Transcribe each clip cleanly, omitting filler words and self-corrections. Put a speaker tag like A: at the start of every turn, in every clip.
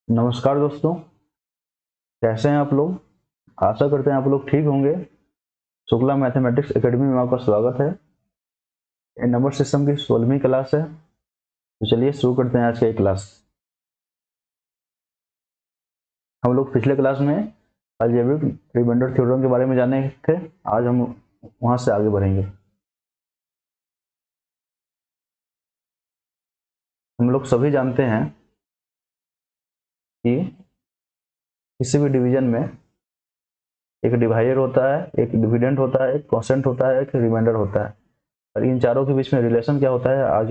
A: नमस्कार दोस्तों, कैसे हैं आप लोग। आशा करते हैं आप लोग ठीक होंगे। शुक्ला मैथमेटिक्स एकेडमी में आपका स्वागत है। ये नंबर सिस्टम की 16वीं क्लास है। तो चलिए शुरू करते हैं आज का ये क्लास। हम लोग पिछले क्लास में अलजेब्रिक रिमाइंडर थ्योरम के बारे में जाने थे। आज हम वहां से आगे बढ़ेंगे। हम लोग सभी जानते हैं कि किसी भी डिवीजन में एक डिवाइडर होता है, एक डिविडेंड होता है, एक कॉन्स्टेंट होता है, एक रिमाइंडर होता है। और इन चारों के बीच में रिलेशन क्या होता है आज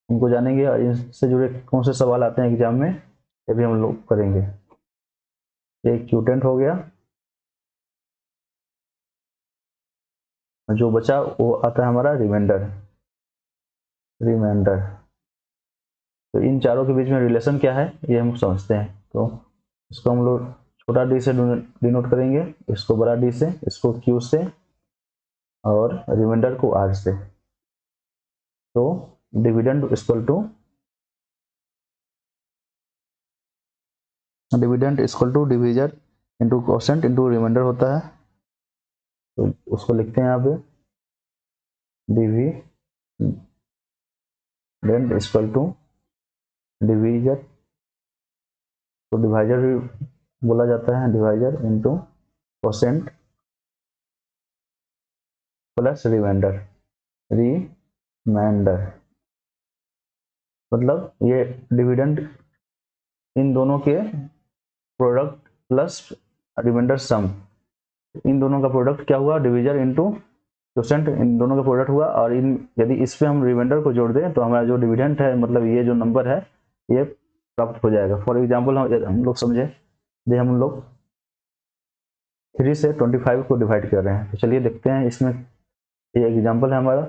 A: उनको जानेंगे, और इससे जुड़े कौन से सवाल आते हैं एग्जाम में ये भी हम लोग करेंगे। ये क्यूटेंट हो गया, जो बचा वो आता है हमारा रिमाइंडर। रिमाइंडर तो इन चारों के बीच में रिलेशन क्या है ये हम समझते हैं। तो इसको हम लोग छोटा डी से डिनोट करेंगे, इसको बड़ा डी से, इसको क्यू से और रिमाइंडर को आर से। तो dividend equal to divisor into quotient into remainder होता है। तो उसको लिखते हैं यहाँ पे डिविडेंड इक्वल टू डिविजर, तो डिवाइजर भी बोला जाता है, divisor into quotient plus remainder. मतलब ये डिविडेंड इन दोनों के प्रोडक्ट प्लस रिमाइंडर सम, इन दोनों का प्रोडक्ट क्या हुआ, डिविजर इंटू क्वोशेंट, इन दोनों का प्रोडक्ट हुआ। और इन यदि इस पे हम रिमाइंडर को जोड़ दें तो हमारा जो डिविडेंड है, मतलब ये जो नंबर है, ये प्राप्त हो जाएगा। फॉर एग्जाम्पल हम लोग समझे, हम लोग 3 से 25 को डिवाइड कर रहे हैं। तो चलिए देखते हैं इसमें, ये एग्जाम्पल है हमारा।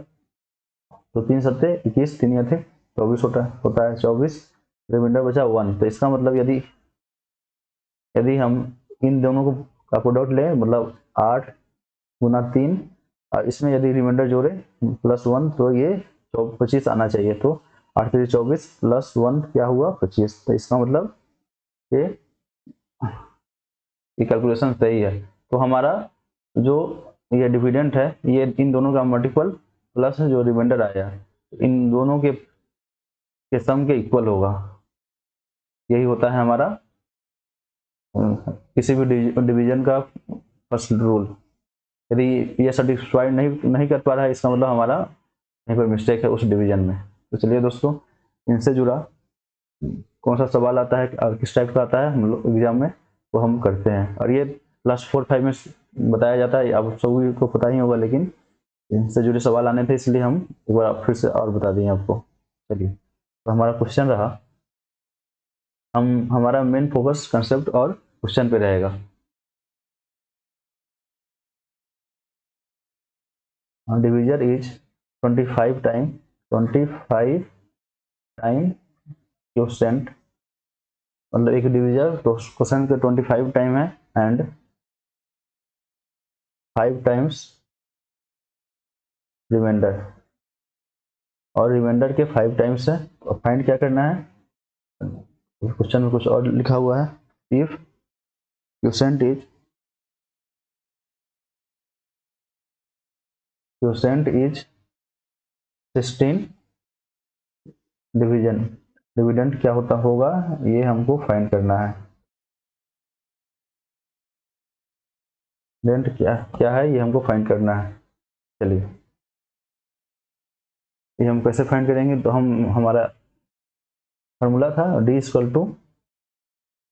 A: तो 3 सत्ते 21, 3 थे 24 होता है 24, रिमाइंडर बचा 1। तो इसका मतलब यदि यदि हम इन दोनों को का प्रोडक्ट लें, मतलब 8 गुना 3, और इसमें यदि रिमाइंडर जोड़े +1, तो ये 25 आना चाहिए। तो 8 3 24 +1 क्या हुआ 25। तो इसका मतलब ये कैलकुलेशन सही है। तो हमारा जो ये डिविडेंड है, ये इन दोनों का मल्टीपल प्लस जो रिमाइंडर आया, इन दोनों के सम के इक्वल होगा। यही होता है हमारा किसी भी डिवीजन का फर्स्ट रूल। यदि ये सेटिस्फाइड नहीं कर पा रहा है, इसका मतलब हमारा कहीं पर मिस्टेक है उस डिवीजन में। तो चलिए दोस्तों, इनसे जुड़ा कौन सा सवाल आता है और किस टाइप का आता है हम लोग एग्जाम में, वो हम करते हैं। और ये क्लास 4-5 में बताया जाता है, आप सभी को पता ही होगा, लेकिन इनसे जुड़े सवाल आने थे इसलिए हम एक बार फिर से और बता दें आपको। चलिए, तो हमारा क्वेश्चन रहा, हमारा मेन फोकस कंसेप्ट और क्वेश्चन पे रहेगा। डिवीजर इज 25 टाइम क्वोशेंट, मतलब एक डिवीजर क्वोशेंट के 25 टाइम है एंड 5 टाइम्स रिमाइंडर, और रिमाइंडर के 5 टाइम्स है। तो फाइंड क्या करना है, क्वेश्चन में कुछ और लिखा हुआ है। If quotient is 16 division, dividend क्या होगा ये हमको फाइंड करना है। डिविडेंड क्या है ये हमको फाइंड करना है। चलिए, ये हम कैसे फाइंड करेंगे, तो हमारा फार्मूला था डी इक्वल टू,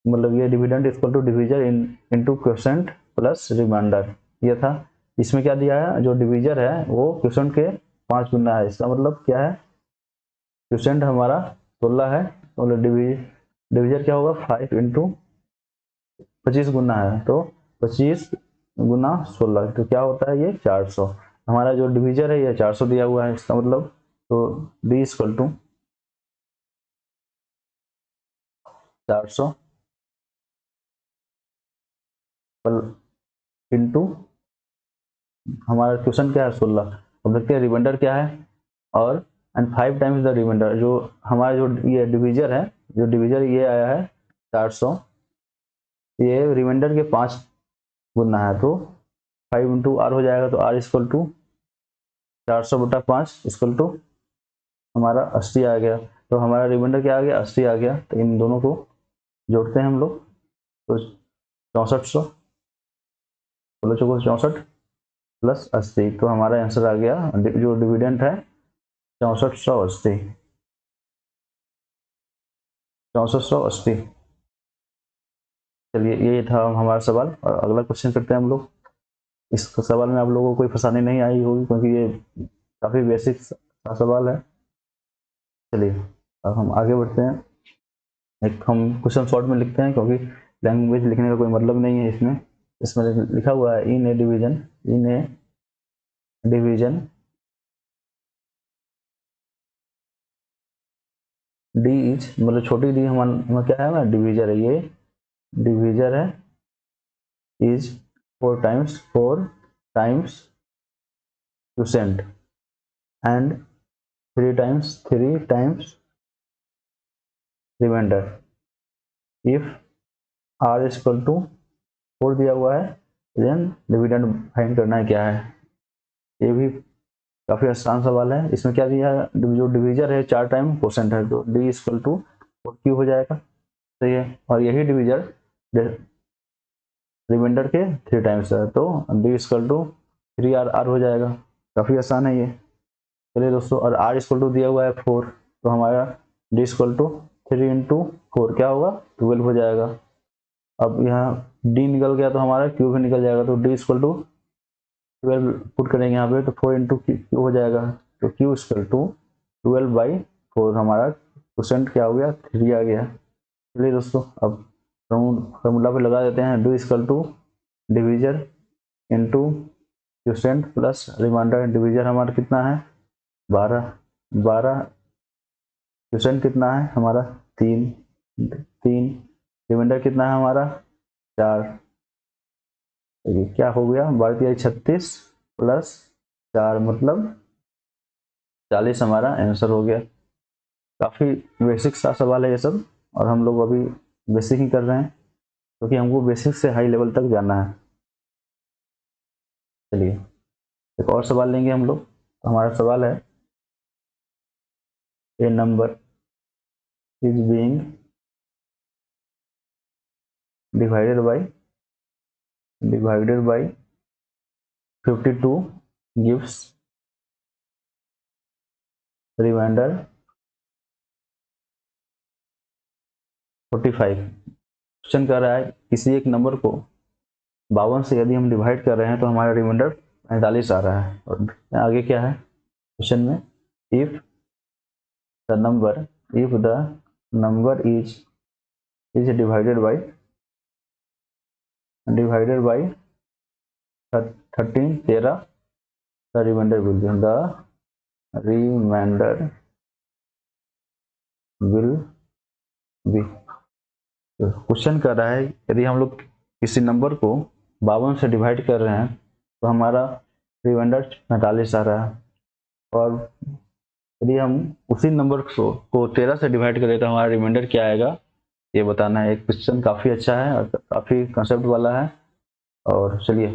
A: मतलब ये dividend equal to divisor into quotient plus remainder, ये था। इसमें क्या दिया है, जो डिविजर है वो क्वोशेंट के 5 गुना है। इसका मतलब क्या है, क्वोशेंट हमारा 16 है, तो डिविजर क्या होगा 5 इंटू 25 गुना है, तो 25 गुना 16, तो क्या होता है ये 400। हमारा जो डिविजर है ये 400 दिया हुआ है, इसका मतलब तो डी इक्वल टू 400 इंटू हमारा क्वेश्चन क्या है 16, अब देखते हैं रिमाइंडर क्या है, और एंड 5 टाइम्स द रिमाइंडर, जो हमारा जो ये डिविजर है, जो डिविजर ये आया है 400, ये रिमाइंडर के 5 गुना है तो 5 इंटू आर हो जाएगा, तो R equal to 400/5 equal to हमारा 80 आ गया। तो हमारा रिमाइंडर क्या आ गया, 80 आ गया। तो इन दोनों को जोड़ते हैं हम लोग, तो 6400, बोलो चलो 64 प्लस 80, तो हमारा आंसर आ गया, जो डिविडेंड है 6480, 6480। चलिए ये था हमारा सवाल, और अगला क्वेश्चन करते हैं हम लोग। इस सवाल में आप लोगों को कोई फंसानी नहीं आई होगी, क्योंकि ये काफ़ी बेसिक सवाल है। चलिए अब हम आगे बढ़ते हैं। एक हम क्वेश्चन शॉर्ट में लिखते हैं, क्योंकि लैंग्वेज लिखने का कोई मतलब नहीं है इसमें। इसमें लिखा हुआ है इन ए डिवीजन डी इज, मतलब छोटी डी हमारा क्या है ना, डिवीजर है, ये डिवीजर है, is 4 times quotient and 3 times remainder. If R equal to 4 दिया हुआ है, देन डिविडेंड फाइंड करना है क्या है। ये भी काफ़ी आसान सवाल है। इसमें क्या दिया है, जो डिवीजर है 4 टाइम क्वोशेंट है, तो डी इक्वल टू क्यू हो जाएगा, सही है। और यही डिवीजर रिमाइंडर के 3 टाइम्स है, तो डी इक्वल टू 3r हो जाएगा। काफ़ी आसान है ये। चलिए दोस्तों, और r इक्वल टू दिया हुआ है 4, तो हमारा डी इक्वल टू 3 इंटू 4 क्या होगा, 12 हो जाएगा। अब यहाँ d निकल गया तो हमारा q भी निकल जाएगा, तो d इक्वल टू 12 पुट करेंगे यहाँ पे, तो 4 इंटू क्यू हो जाएगा, तो q इक्वल टू 12/4, हमारा क्वोशेंट क्या हो गया, 3 आ गया। चलिए दोस्तों, अब फॉर्मूला पे लगा देते हैं, d equal to divisor into quotient plus remainder. Divisor हमारा कितना है, 12, क्वोशेंट कितना है हमारा, 3, रिमाइंडर कितना है हमारा, 4। ये क्या हो गया, 12 36 प्लस 4 मतलब 40 हमारा आंसर हो गया। काफ़ी बेसिक सा सवाल है ये सब, और हम लोग अभी बेसिक ही कर रहे हैं, क्योंकि हमको बेसिक से हाई लेवल तक जाना है। चलिए एक और सवाल लेंगे हम लोग। तो हमारा सवाल है, a number is being divided by 52 gives reminder 45। Question कर रहा है, किसी एक नंबर को 52 से यदि हम डिवाइड कर रहे हैं तो हमारा रिमाइंडर 45 आ रहा है। और आगे क्या है क्वेश्चन में, if the number is divided by 13, the remainder will be. Question कर रहा है, यदि हम लोग किसी नंबर को 52 से डिवाइड कर रहे हैं तो हमारा रिमाइंडर 45 आ रहा है, और यदि हम उसी नंबर को 13 से डिवाइड करें तो हमारा रिमाइंडर क्या आएगा, ये बताना है। एक क्वेश्चन काफ़ी अच्छा है और काफ़ी कंसेप्ट वाला है, और चलिए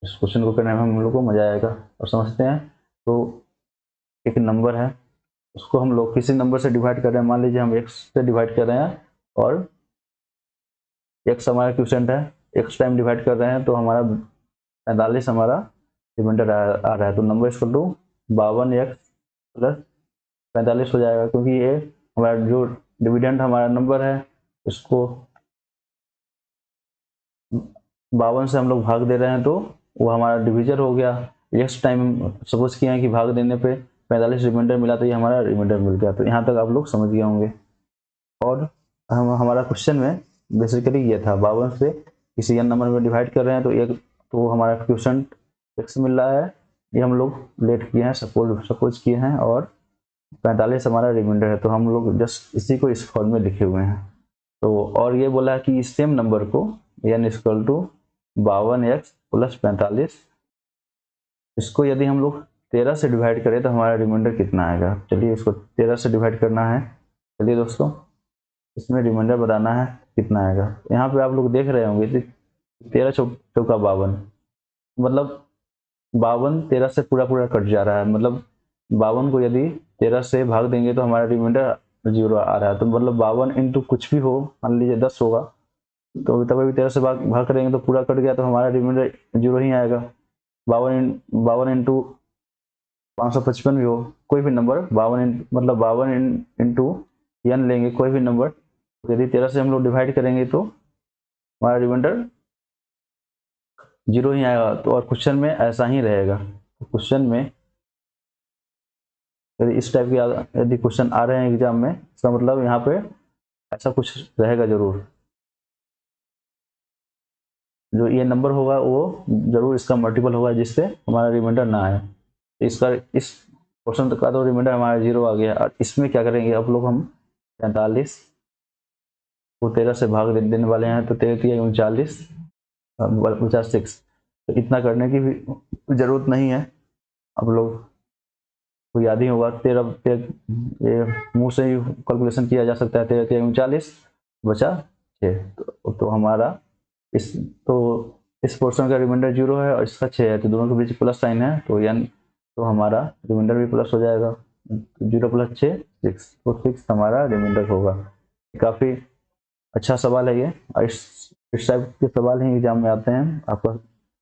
A: इस क्वेश्चन को करने में हम लोग को मजा आएगा और समझते हैं। तो एक नंबर है, उसको हम लोग किसी नंबर से डिवाइड कर रहे हैं, मान लीजिए हम x से डिवाइड कर रहे हैं, और x हमारा क्वोशेंट है, x टाइम डिवाइड कर रहे हैं तो हमारा 45 हमारा रिमाइंडर आ रहा है। तो number equal to 52x plus 45 हो जाएगा, क्योंकि ये हमारा जो डिविडेंड हमारा नंबर है उसको 52 से हम लोग भाग दे रहे हैं, तो वो हमारा डिविजर हो गया। एक्स टाइम सपोज किया है कि भाग देने पे 45 रिमाइंडर मिला, तो ये हमारा रिमाइंडर मिल गया। तो यहाँ तक आप लोग समझ गए होंगे। और हमारा क्वेश्चन में बेसिकली ये था, 52 से किसी अन्य नंबर में डिवाइड कर रहे हैं, तो हमारा क्वोशेंट x मिल रहा है, ये हम लोग लेट किए हैं, सपोज किए हैं, और 45 हमारा रिमाइंडर है। तो हम लोग जस्ट इसी को इस फॉर्म में लिखे हुए हैं। तो और ये बोला है कि इस सेम नंबर को n equal to 52x plus 45, इसको यदि हम लोग 13 से डिवाइड करें तो हमारा रिमाइंडर कितना आएगा। चलिए इसको 13 से डिवाइड करना है। चलिए दोस्तों, इसमें रिमाइंडर बताना है। कितना आएगा। यहाँ पे आप लोग देख रहे होंगे 13 चौका 52, मतलब 52 13 से पूरा पूरा कट जा रहा है। मतलब 52 को यदि 13 से भाग देंगे तो हमारा रिमाइंडर 0 आ रहा है। तो मतलब 52 इंटू कुछ भी हो, मान लीजिए 10 होगा, तो तब भी 13 से भाग करेंगे तो पूरा कट गया, तो हमारा रिमाइंडर 0 ही आएगा। 52 इंटू 555 भी हो, कोई भी नंबर 52 मतलब 52 इंटू n लेंगे कोई भी नंबर, यदि 13 से हम लोग डिवाइड करेंगे तो हमारा रिमाइंडर 0 ही आएगा। तो और क्वेश्चन में ऐसा ही रहेगा। क्वेश्चन में यदि इस टाइप के यदि क्वेश्चन आ रहे हैं एग्जाम में, इसका मतलब यहाँ पे ऐसा कुछ रहेगा जरूर। जो ये नंबर होगा वो जरूर इसका मल्टीपल होगा जिससे हमारा रिमाइंडर ना आए। इसका इस क्वेश्चन का तो रिमाइंडर हमारा 0 आ गया। और इसमें क्या करेंगे अब लोग, हम 45 को 13 से भाग देने वाले हैं, तो 13 39 56। तो इतना करने की भी जरूरत नहीं है, आप लोग को याद ही होगा। 13 ये मुंह से ही कैलकुलेशन किया जा सकता है। 13 39 बचा 6, तो हमारा इस तो इस पोर्शन का रिमाइंडर 0 है और इसका 6 है, तो दोनों के बीच प्लस साइन है, तो n तो हमारा रिमाइंडर भी प्लस हो जाएगा। 0 + 6 6, तो 6 हमारा रिमाइंडर होगा। काफ़ी अच्छा सवाल है ये। और इस टाइप के सवाल ही एग्जाम में आते हैं। आपका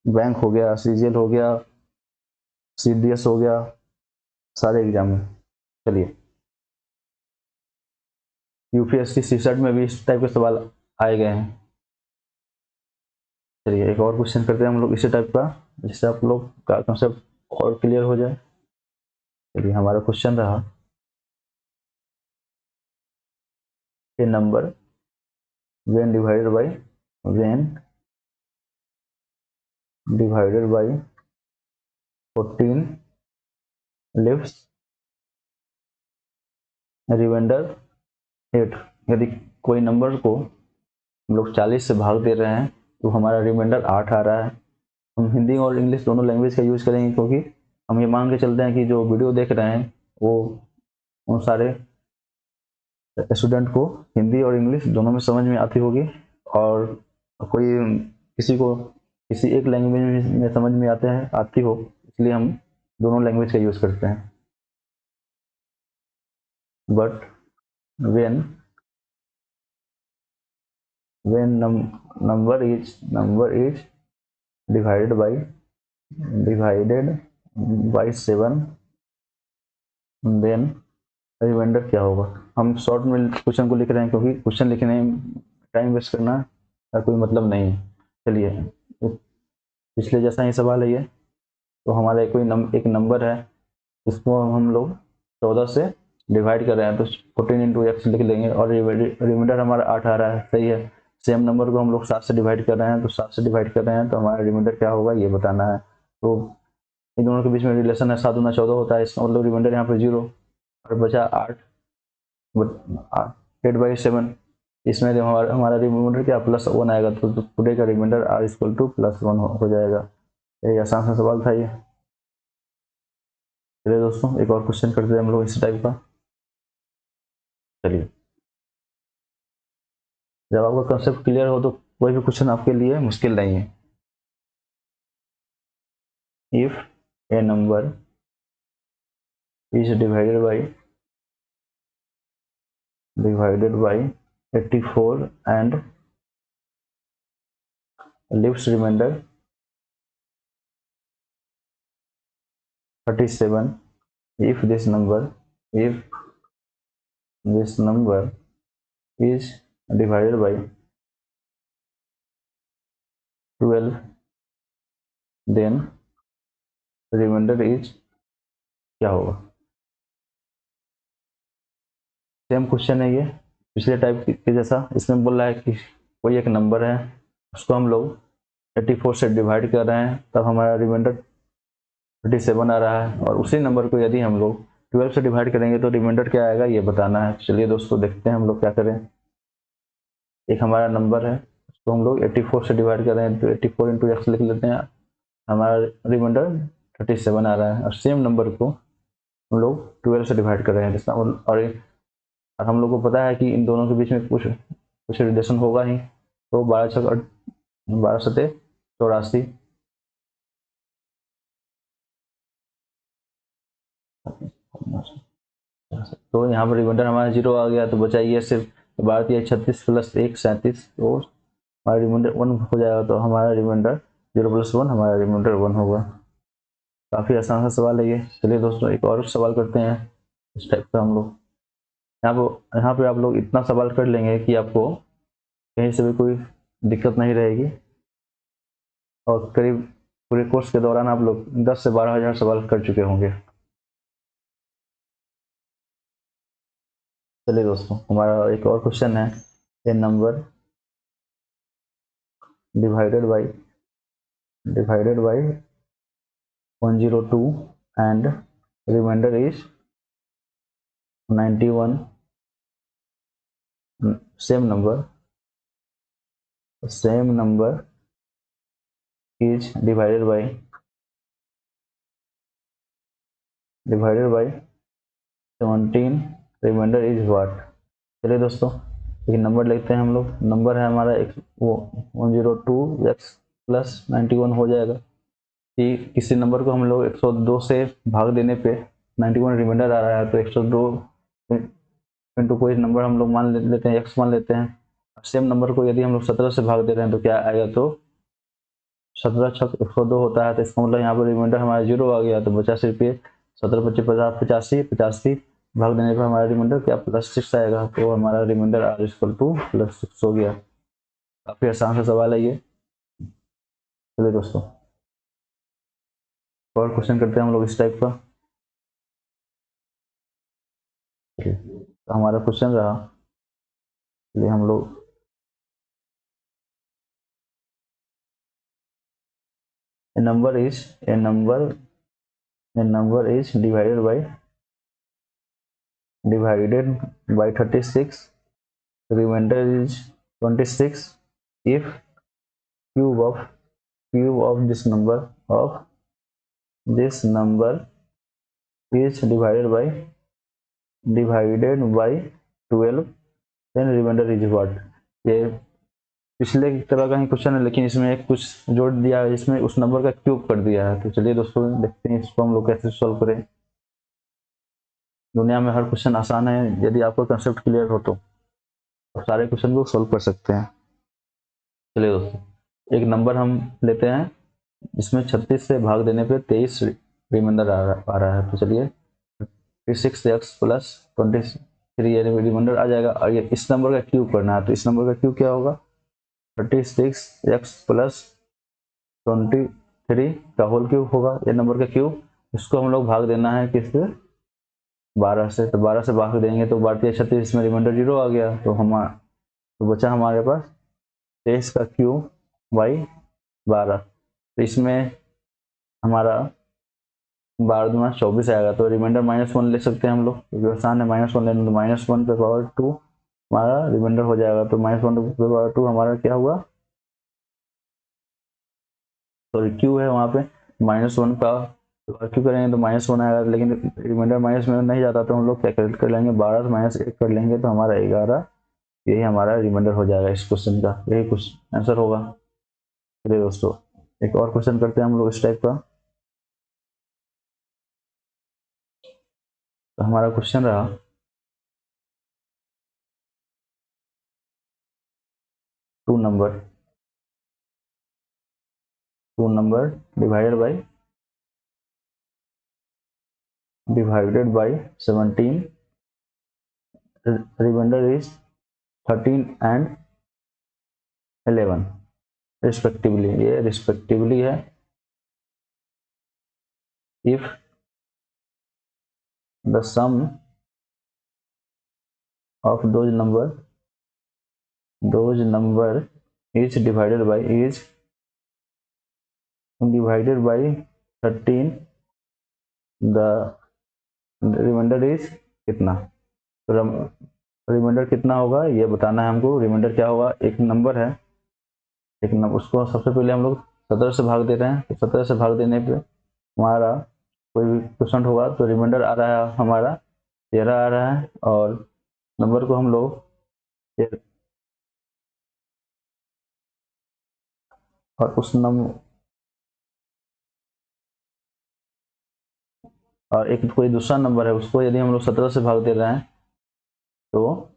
A: बैंक हो गया, सीजीएल हो गया, सीडीएस हो गया, सारे एग्जाम में। चलिए, यूपीएससी सीसेट में भी इस टाइप के सवाल आए गए हैं। चलिए एक और क्वेश्चन करते हैं हम लोग इसी टाइप का, जिससे आप लोग का कंसेप्ट और क्लियर हो जाए। चलिए, हमारा क्वेश्चन रहा, a number when divided by 14 leaves reminder 8। यदि कोई नंबर को हम लोग 40 से भाग दे रहे हैं तो हमारा रिमाइंडर 8 आ रहा है। हम हिंदी और इंग्लिश दोनों लैंग्वेज का यूज़ करेंगे, क्योंकि हम ये मान के चलते हैं कि जो वीडियो देख रहे हैं वो उन सारे स्टूडेंट को हिंदी और इंग्लिश दोनों में समझ में आती होगी। और कोई किसी को किसी एक लैंग्वेज में समझ में आती हो, इसलिए हम दोनों लैंग्वेज का यूज़ करते हैं। But when number is divided by 7, then remainder क्या होगा। हम शॉर्ट में क्वेश्चन को लिख रहे हैं, क्योंकि क्वेश्चन लिखने में टाइम वेस्ट करना का कोई मतलब नहीं है। चलिए, पिछले जैसा ही सवाल है ये। तो हमारा एक नंबर है, इसको हम लोग 14 से डिवाइड कर रहे हैं, तो 14 × x लिख लेंगे, और रिमाइंडर हमारा 8 आ रहा है। सही है। सेम नंबर को हम लोग 7 से डिवाइड कर रहे हैं, तो 7 से डिवाइड कर रहे हैं, तो हमारा रिमाइंडर क्या होगा ये बताना है। तो इन दोनों के बीच में रिलेशन है, 7 × 14 होता है, इसका मतलब रिमाइंडर यहाँ पे 0 और बचा 8 8/7। इसमें जो हमारा रिमाइंडर क्या +1 आएगा, तो पूरे का रिमाइंडर r = +1 हो जाएगा। ये आसान सा सवाल था ये। चलिए दोस्तों, एक और क्वेश्चन करते हैं हम लोग इस टाइप का। चलिए, जब आपका कंसेप्ट क्लियर हो तो कोई भी क्वेश्चन आपके लिए मुश्किल नहीं है। If A number is divided by 84 and leaves remainder 37, if this number is divided by 12, then remainder is क्या होगा। सेम क्वेश्चन है ये, पिछले टाइप के जैसा। इसमें बोल रहा है कि कोई एक नंबर है, उसको हम लोग 84 से डिवाइड कर रहे हैं, तब हमारा रिमाइंडर 37 आ रहा है। और उसी नंबर को यदि हम लोग 12 से डिवाइड करेंगे तो रिमाइंडर क्या आएगा ये बताना है। चलिए दोस्तों, देखते हैं हम लोग क्या करें। एक हमारा नंबर है, उसको हम लोग 84 से डिवाइड कर रहे हैं, तो 84 × x लिख लेते हैं, हमारा रिमाइंडर 37 आ रहा है। और सेम नंबर को हम लोग 12 से डिवाइड कर रहे हैं, और हम लोग को पता है कि इन दोनों के बीच में कुछ कुछ रिलेशन होगा ही। तो 12 सते 84। तो यहाँ पर रिमाइंडर हमारा 0 आ गया, तो बचा ये सिर्फ 12 36 प्लस 1 37, तो हमारा रिमाइंडर 1 हो जाएगा। तो हमारा रिमाइंडर 0 + 1 हमारा रिमाइंडर 1 होगा। काफ़ी आसान सा सवाल है ये। चलिए दोस्तों एक और सवाल करते हैं इस टाइप का हम लोग। यहाँ पे आप लोग इतना सवाल कर लेंगे कि आपको कहीं से भी कोई दिक्कत नहीं रहेगी, और करीब पूरे कोर्स के दौरान आप लोग 10 से 12 हज़ार सवाल कर चुके होंगे। चलिए दोस्तों हमारा एक और क्वेश्चन है, a number divided by 102 and remainder is 91, same number is divided by 17, remainder is what। चलिए दोस्तों एक नंबर लेते हैं हम लोग। नंबर है हमारा 102x + 91 हो जाएगा कि किसी नंबर को हम लोग 102 से भाग देने पे 91 रिमाइंडर आ रहा है, तो 102 इंटू कोई नंबर हम लोग मान लेते हैं, x मान लेते हैं। सेम नंबर को यदि हम लोग 17 से भाग दे रहे हैं तो क्या आएगा, तो 17 छक 102 होता है। तो इसका मतलब यहाँ पर रिमाइंडर हमारा 0 आ गया, तो 85 रुपये 17 × 25 85 85 भाग देने पर हमारा रिमाइंडर क्या +6 आएगा। तो हमारा रिमाइंडर r = +6 हो गया। काफ़ी आसान सा सवाल है ये। चलिए दोस्तों और क्वेश्चन करते हैं हम लोग इस टाइप का। तो हमारा क्वेश्चन रहा, चलिए हम लोग a number is divided by 36, remainder is 26 if cube of this number is divided by 12, then remainder is what। ये पिछले की तरह का ही क्वेश्चन है, लेकिन इसमें एक कुछ जोड़ दिया है, इसमें उस नंबर का क्यूब कर दिया है। तो चलिए दोस्तों देखते हैं इसको हम लोग कैसे सॉल्व करें। दुनिया में हर क्वेश्चन आसान है, यदि आपको कंसेप्ट क्लियर हो तो सारे क्वेश्चन को सॉल्व कर सकते हैं। चलिए दोस्तों एक नंबर हम लेते हैं जिसमें 36 से भाग देने पे 23 रिमाइंडर आ रहा है। तो चलिए 36x + 23 ये रिमाइंडर आ जाएगा, और ये इस नंबर का क्यूब करना है। तो इस नंबर का क्यूब क्या होगा, 36x + 23 का होल क्यूब होगा ये नंबर का क्यूब। इसको हम लोग भाग देना है किससे, 12 से। तो 12 से भाग देंगे तो 12 × 36 में रिमाइंडर 0 आ गया। तो बचा हमारे पास 23 का क्यूब बाई 12। तो इसमें हमारा 12 दूना 24 आएगा। तो रिमाइंडर -1 ले सकते हैं हम लोग, क्योंकि आसान है -1 लेना। तो -1/2 हमारा रिमाइंडर हो जाएगा। तो -1/2 हमारा क्या हुआ, सॉरी क्यू है वहाँ पे -1 का क्यू करेंगे तो -1 आएगा, लेकिन रिमाइंडर माइनस में नहीं जाता, तो हम लोग कैलकुलेट कर लेंगे 12 से -1 कर लेंगे तो हमारा 11, यही हमारा रिमाइंडर हो जाएगा इस क्वेश्चन का, यही कुछ आंसर होगा। चलिए दोस्तों एक और क्वेश्चन करते हैं हम लोग इस टाइप का। तो हमारा क्वेश्चन रहा, two number divided by 17, remainder is 13 and 11 respectively. ये रिस्पेक्टिवली है। if the sum of those number is divided by 13, the remainder is कितना। तो रिमाइंडर कितना होगा ये बताना है हमको। रिमाइंडर क्या होगा, एक नंबर है, एक नंबर, उसको सबसे पहले हम लोग 17 से भाग दे रहे हैं। तो 17 से भाग देने पे हमारा कोई भी क्वेश्चन होगा तो रिमाइंडर आ रहा है हमारा 13 आ रहा है, और नंबर को हम लोग और उस नंबर और एक कोई दूसरा नंबर है, उसको यदि हम लोग 17 से भाग दे रहे हैं तो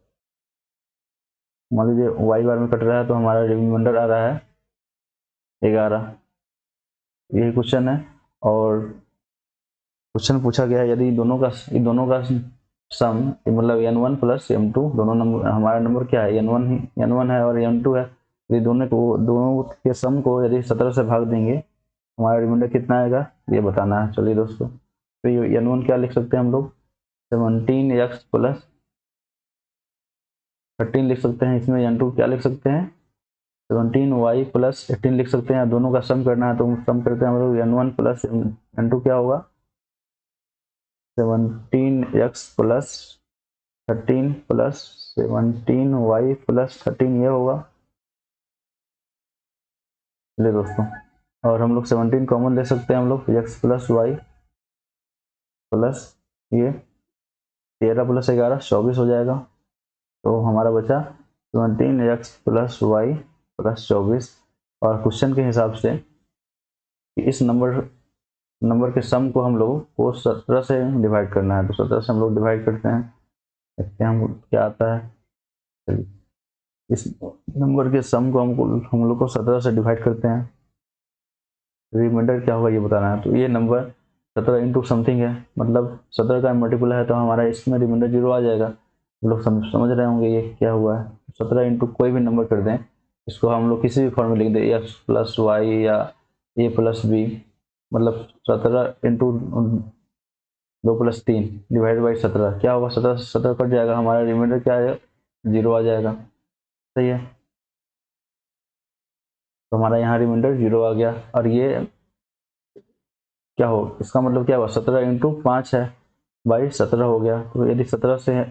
A: मान लीजिए वाई बार में कट रहा है तो हमारा रिमाइंडर आ रहा है 11। यही क्वेश्चन है। और क्वेश्चन पूछा गया है यदि दोनों का सम मतलब n1 प्लस m2 दोनों नंबर, हमारा नंबर क्या है n1 है और m2 है, यदि दोनों के सम को यदि 17 से भाग देंगे हमारा रिमाइंडर कितना आएगा ये बताना है। चलिए दोस्तों, तो ये n1 क्या लिख सकते हैं हम लोग 17x प्लस 13 लिख सकते हैं। इसमें n2 क्या लिख सकते हैं 17y प्लस 18 लिख सकते हैं। दोनों का सम करना है तो सम करते हैं हम लोग n1 प्लस n2 क्या होगा 17x plus 13 plus 17y plus 13 ये होगा। चलिए दोस्तों, और हम लोग 17 कॉमन ले सकते हैं हम लोग x प्लस वाई प्लस ये 13 प्लस 11 24 हो जाएगा। तो हमारा बचा 17x प्लस वाई प्लस 24। और क्वेश्चन के हिसाब से इस नंबर के सम को हम लोग को 17 से डिवाइड करना है, तो 17 से हम लोग डिवाइड करते हैं, देखते हैं हम क्या आता है। चलिए, इस नंबर के सम को हम लोग को 17 से डिवाइड करते हैं, रिमाइंडर क्या होगा ये बताना है। तो ये नंबर 17 इंटू समथिंग है, मतलब 17 का मल्टीपल है तो हमारा इसमें रिमाइंडर 0 आ जाएगा। लोग समझ रहे होंगे ये क्या हुआ है। 17 इंटू कोई भी नंबर कर दें, इसको हम लोग किसी भी फॉर्म में लिख दें एक्स प्लस वाई या ए प्लस बी, मतलब 17 इंटू 2 + 3 डिवाइड बाई 17 क्या होगा 17 से 17 कट जाएगा, हमारा रिमाइंडर क्या है 0 आ जाएगा। सही है, तो हमारा यहाँ रिमाइंडर 0 आ गया। और ये क्या हो, इसका मतलब क्या हुआ 17 इंटू 5 है बाई 17 हो गया। तो यदि 17 से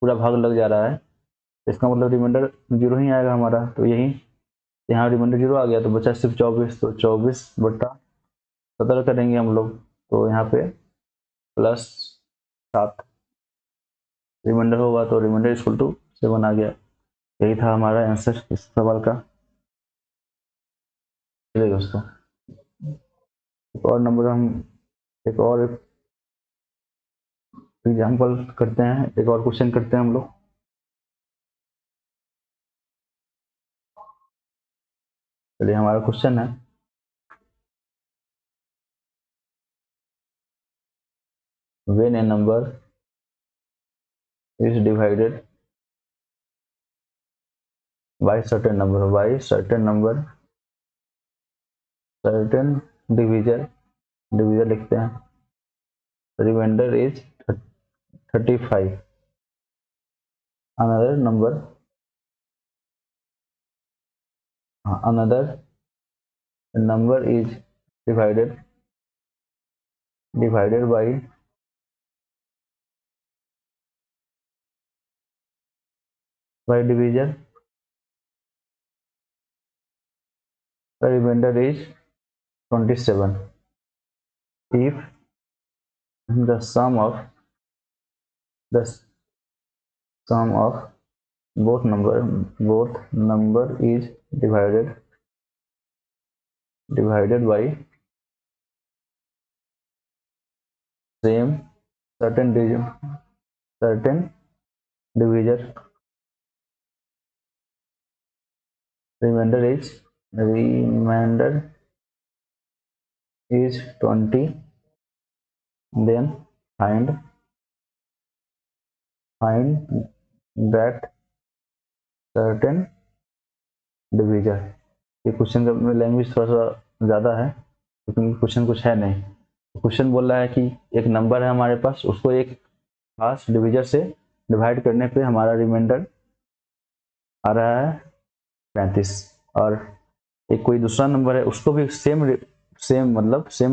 A: पूरा भाग लग जा रहा है तो इसका मतलब रिमाइंडर 0 ही आएगा हमारा। तो यही यहाँ रिमाइंडर 0 आ गया तो बचा सिर्फ 24, तो 24/17 करेंगे हम लोग, तो यहाँ पे +7 रिमाइंडर होगा, तो रिमाइंडर इक्वल टू 7 आ गया। यही था हमारा आंसर इस सवाल का। चलिए दोस्तों, एक और नंबर हम एक और एग्जाम्पल करते हैं, एक और क्वेश्चन करते हैं हम लोग। चलिए, हमारा क्वेश्चन है when a number is divided by certain certain divisor लिखते हैं, remainder is 35, another number is divided by divisor, the remainder is 27 if the sum of both number is divided by same certain divisor, remainder is 20, then find that certain divisor। ये question का language थोड़ा सा ज़्यादा है लेकिन question कुछ है नहीं। क्वेश्चन बोल रहा है कि एक नंबर है हमारे पास, उसको एक खास डिविजर से डिवाइड करने पे हमारा रिमाइंडर आ रहा है 35, और एक कोई दूसरा नंबर है उसको भी सेम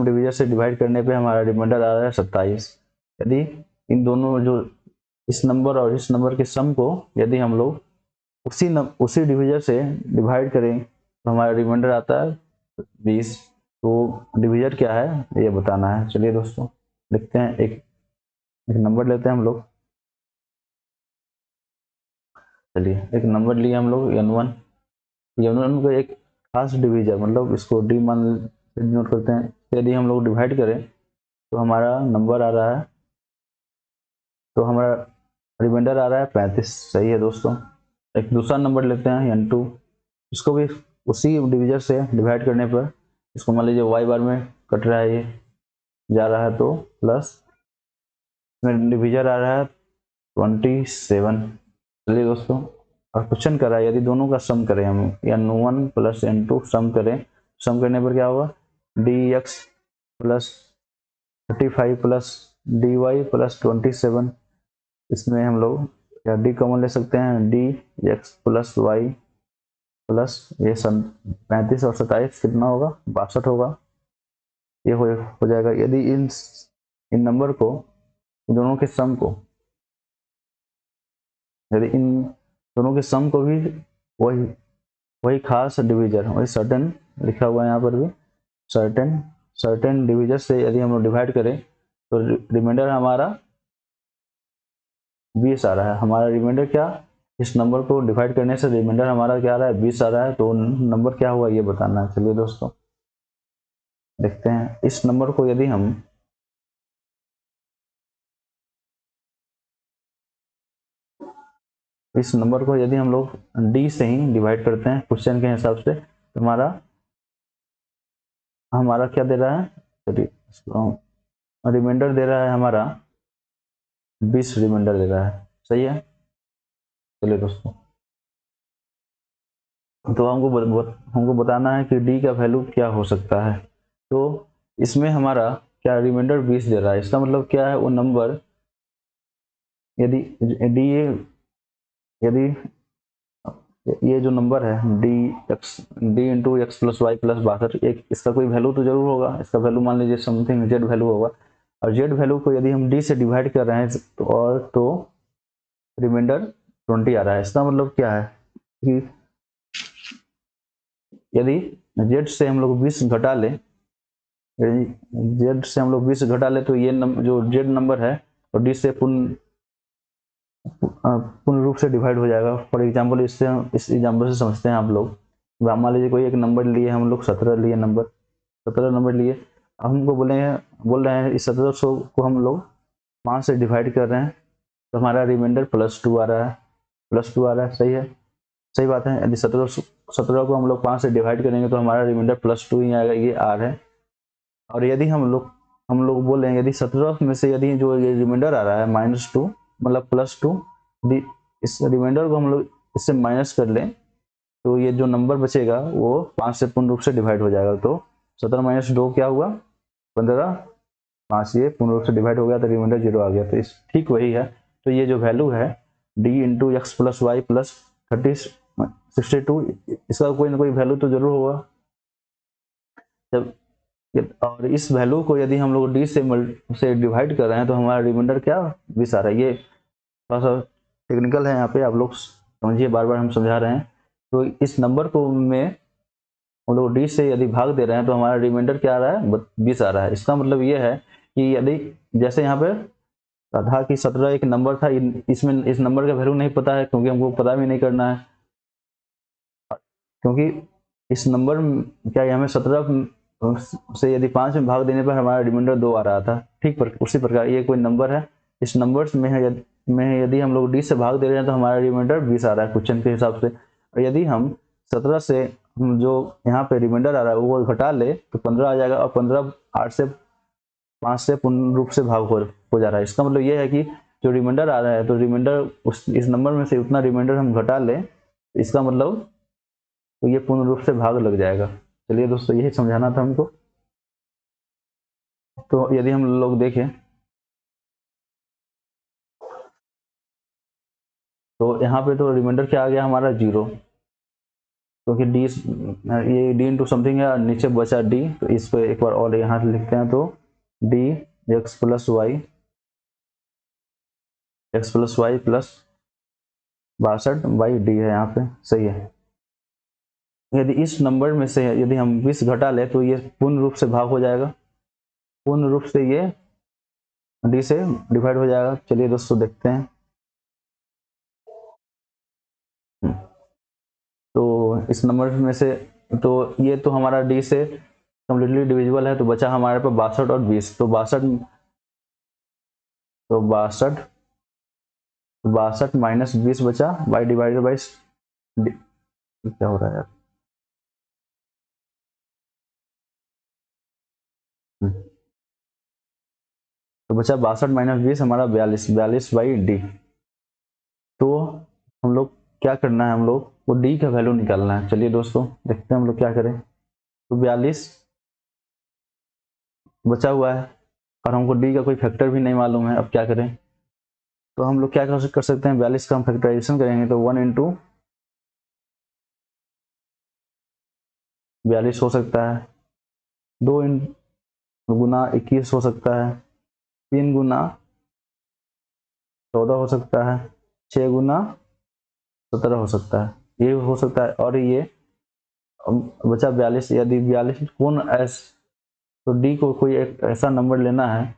A: डिविजर से डिवाइड करने पे हमारा रिमाइंडर आ रहा है 27। यदि इन दोनों जो इस नंबर और इस नंबर के सम को यदि हम लोग उसी डिविजर से डिवाइड करें तो हमारा रिमाइंडर आता है 20। तो डिविजर क्या है ये बताना है। चलिए दोस्तों, लिखते हैं, एक नंबर लेते हैं हम लोग। चलिए, एक नंबर लिए हम लोग n1 को एक खास डिवीजर, मतलब इसको डी मान डिनोट करते हैं। यदि हम लोग डिवाइड करें तो हमारा नंबर आ रहा है, तो हमारा रिमाइंडर आ रहा है 35। सही है दोस्तों। एक दूसरा नंबर लेते हैं n2, इसको भी उसी डिविजर से डिवाइड करने पर, इसको मान लीजिए y बार में कट रहा है, ये जा रहा है तो प्लस इसमें डिविजर आ रहा है 27। चलिए दोस्तों, और क्वेश्चन कर रहा है यदि दोनों का सम करें हम, n1 प्लस n2 सम करें, सम करने पर क्या होगा, dx plus 35 plus dy plus 27। इसमें हम लोग क्या डी कॉमन ले सकते हैं, d x plus Y plus ये 35 और 27 कितना होगा, 62 होगा। ये हो जाएगा। यदि इन नंबर को, इन दोनों के सम को, यदि इन दोनों के सम को भी वही वही खास डिवीजर, वही सर्टेन लिखा हुआ है यहाँ पर भी, सर्टेन डिवीजर से यदि हम लोग डिवाइड करें तो रिमाइंडर हमारा 20 आ रहा है। हमारा रिमाइंडर क्या, इस नंबर को डिवाइड करने से रिमाइंडर हमारा क्या आ रहा है, 20 आ रहा है। तो नंबर क्या हुआ ये बताना है। चलिए दोस्तों देखते हैं। इस नंबर को यदि हम लोग डी से ही डिवाइड करते हैं क्वेश्चन के हिसाब से, तो हमारा क्या दे रहा है, रिमाइंडर दे रहा है हमारा 20 रिमाइंडर दे रहा है। सही है। चलिए दोस्तों, तो हमको बताना है कि डी का वैल्यू क्या हो सकता है। तो इसमें हमारा क्या रिमाइंडर 20 दे रहा है, इसका मतलब क्या है, वो नंबर यदि डी यदि ये जो नंबर है d into x plus Y plus 62, एक इसका कोई वैल्यू तो जरूर होगा। इसका वैल्यू मान लीजिए समथिंग जेड वैल्यू होगा, और जेड वैल्यू को यदि हम डी से डिवाइड कर रहे हैं तो रिमाइंडर 20 आ रहा है। इसका मतलब क्या है कि यदि जेड से हम लोग 20 घटा ले, जेड से हम लोग 20 घटा ले, तो ये जो जेड नंबर है और डी से पूर्ण रूप से डिवाइड हो जाएगा। फॉर एग्जाम्पल इस एग्जाम्पल से समझते हैं आप लोग। मान लीजिए कोई एक नंबर लिए हम लोग, 17 लिए नंबर, 17 नंबर लिए। हमको बोल रहे हैं इस 1700 को हम लोग 5 से डिवाइड कर रहे हैं, तो हमारा रिमाइंडर +2 आ रहा है, +2 आ रहा है। सही है, सही बात है। यदि 17 को हम लोग 5 से डिवाइड करेंगे तो हमारा रिमाइंडर +2 ही आएगा, ये आर है। और यदि हम लोग बोल रहे हैं यदि 17 में से यदि जो ये रिमाइंडर आ रहा है -2 मतलब +2, इस रिमाइंडर को हम लोग इससे माइनस कर लें, तो ये जो नंबर बचेगा वो 5 से पूर्ण रूप से डिवाइड हो जाएगा। तो 17 - 2 क्या हुआ, 15, 5 ये पूर्ण रूप से डिवाइड हो गया, तो रिमाइंडर 0 आ गया। तो इस ठीक वही है। तो ये जो वैल्यू है d into x plus Y plus 62, इसका कोई ना कोई वैल्यू तो जरूर होगा। जब और इस वैल्यू को यदि हम लोग डी से डिवाइड कर रहे हैं तो हमारा रिमाइंडर क्या 20 आ रहा है। ये थोड़ा सा टेक्निकल है, यहाँ पे आप लोग समझिए, बार बार हम समझा रहे हैं। तो इस नंबर को में हम लोग डी से यदि भाग दे रहे हैं तो हमारा रिमाइंडर क्या आ रहा है, 20 आ रहा है। इसका मतलब ये है कि यदि जैसे यहाँ पे था कि 17 एक नंबर था, इसमें इस नंबर का वैल्यू नहीं पता है, क्योंकि हमको पता भी नहीं करना है, क्योंकि इस नंबर क्या हमें 17 से यदि 5 में भाग देने पर हमारा रिमाइंडर 2 आ रहा था। ठीक उसी प्रकार ये कोई नंबर है, इस नंबर में यदि हम लोग डी से भाग दे रहे हैं तो हमारा रिमाइंडर 20 आ रहा है क्वेश्चन के हिसाब से। और यदि हम 17 से जो यहाँ पे रिमाइंडर आ रहा है वो घटा ले तो 15 आ जाएगा, और 15 5 से पूर्ण रूप से भाग हो जा रहा है। इसका मतलब ये है कि जो रिमाइंडर आ रहा है, तो रिमाइंडर इस नंबर में से उतना रिमाइंडर हम घटा लें, इसका मतलब तो ये पूर्ण रूप से भाग लग जाएगा। चलिए दोस्तों, यही समझाना था हमको। तो यदि हम लोग देखें तो यहाँ पे तो रिमाइंडर क्या आ गया हमारा 0, क्योंकि डी ये डी इंटू समथिंग है और नीचे बचा डी, तो इसको एक बार और यहाँ लिखते हैं। तो D x plus Y plus 62/डी है यहाँ पे। सही है। यदि इस नंबर में से यदि हम 20 घटा ले तो ये पूर्ण रूप से भाग हो जाएगा, पूर्ण रूप से ये डी से डिवाइड हो जाएगा। चलिए दोस्तों देखते हैं। तो इस नंबर में से तो ये तो हमारा डी से कम्प्लीटली डिविजिबल है, तो बचा हमारे पास 62 और 20। तो 62 माइनस 20 बचा, बाई डिवाइडेड बाई, क्या हो रहा है यार, तो बचा 62 माइनस 20 हमारा 42, 42 बाई डी। तो हम लोग क्या करना है, हम लोग को डी का वैल्यू निकालना है। चलिए दोस्तों देखते हैं हम लोग क्या करें। तो 42 बचा हुआ है और हमको डी का कोई फैक्टर भी नहीं मालूम है, अब क्या करें। तो हम लोग क्या कर सकते हैं, 42 का हम फैक्टराइजेशन करेंगे तो 1 इंटू 42 हो सकता है, 2 गुना 21 हो सकता है, 3 गुना 14 हो सकता है, 6 गुना 17 हो सकता है, ये हो सकता है। और ये बचा 42, यदि 42 कौन एस, तो डी को कोई एक ऐसा नंबर लेना है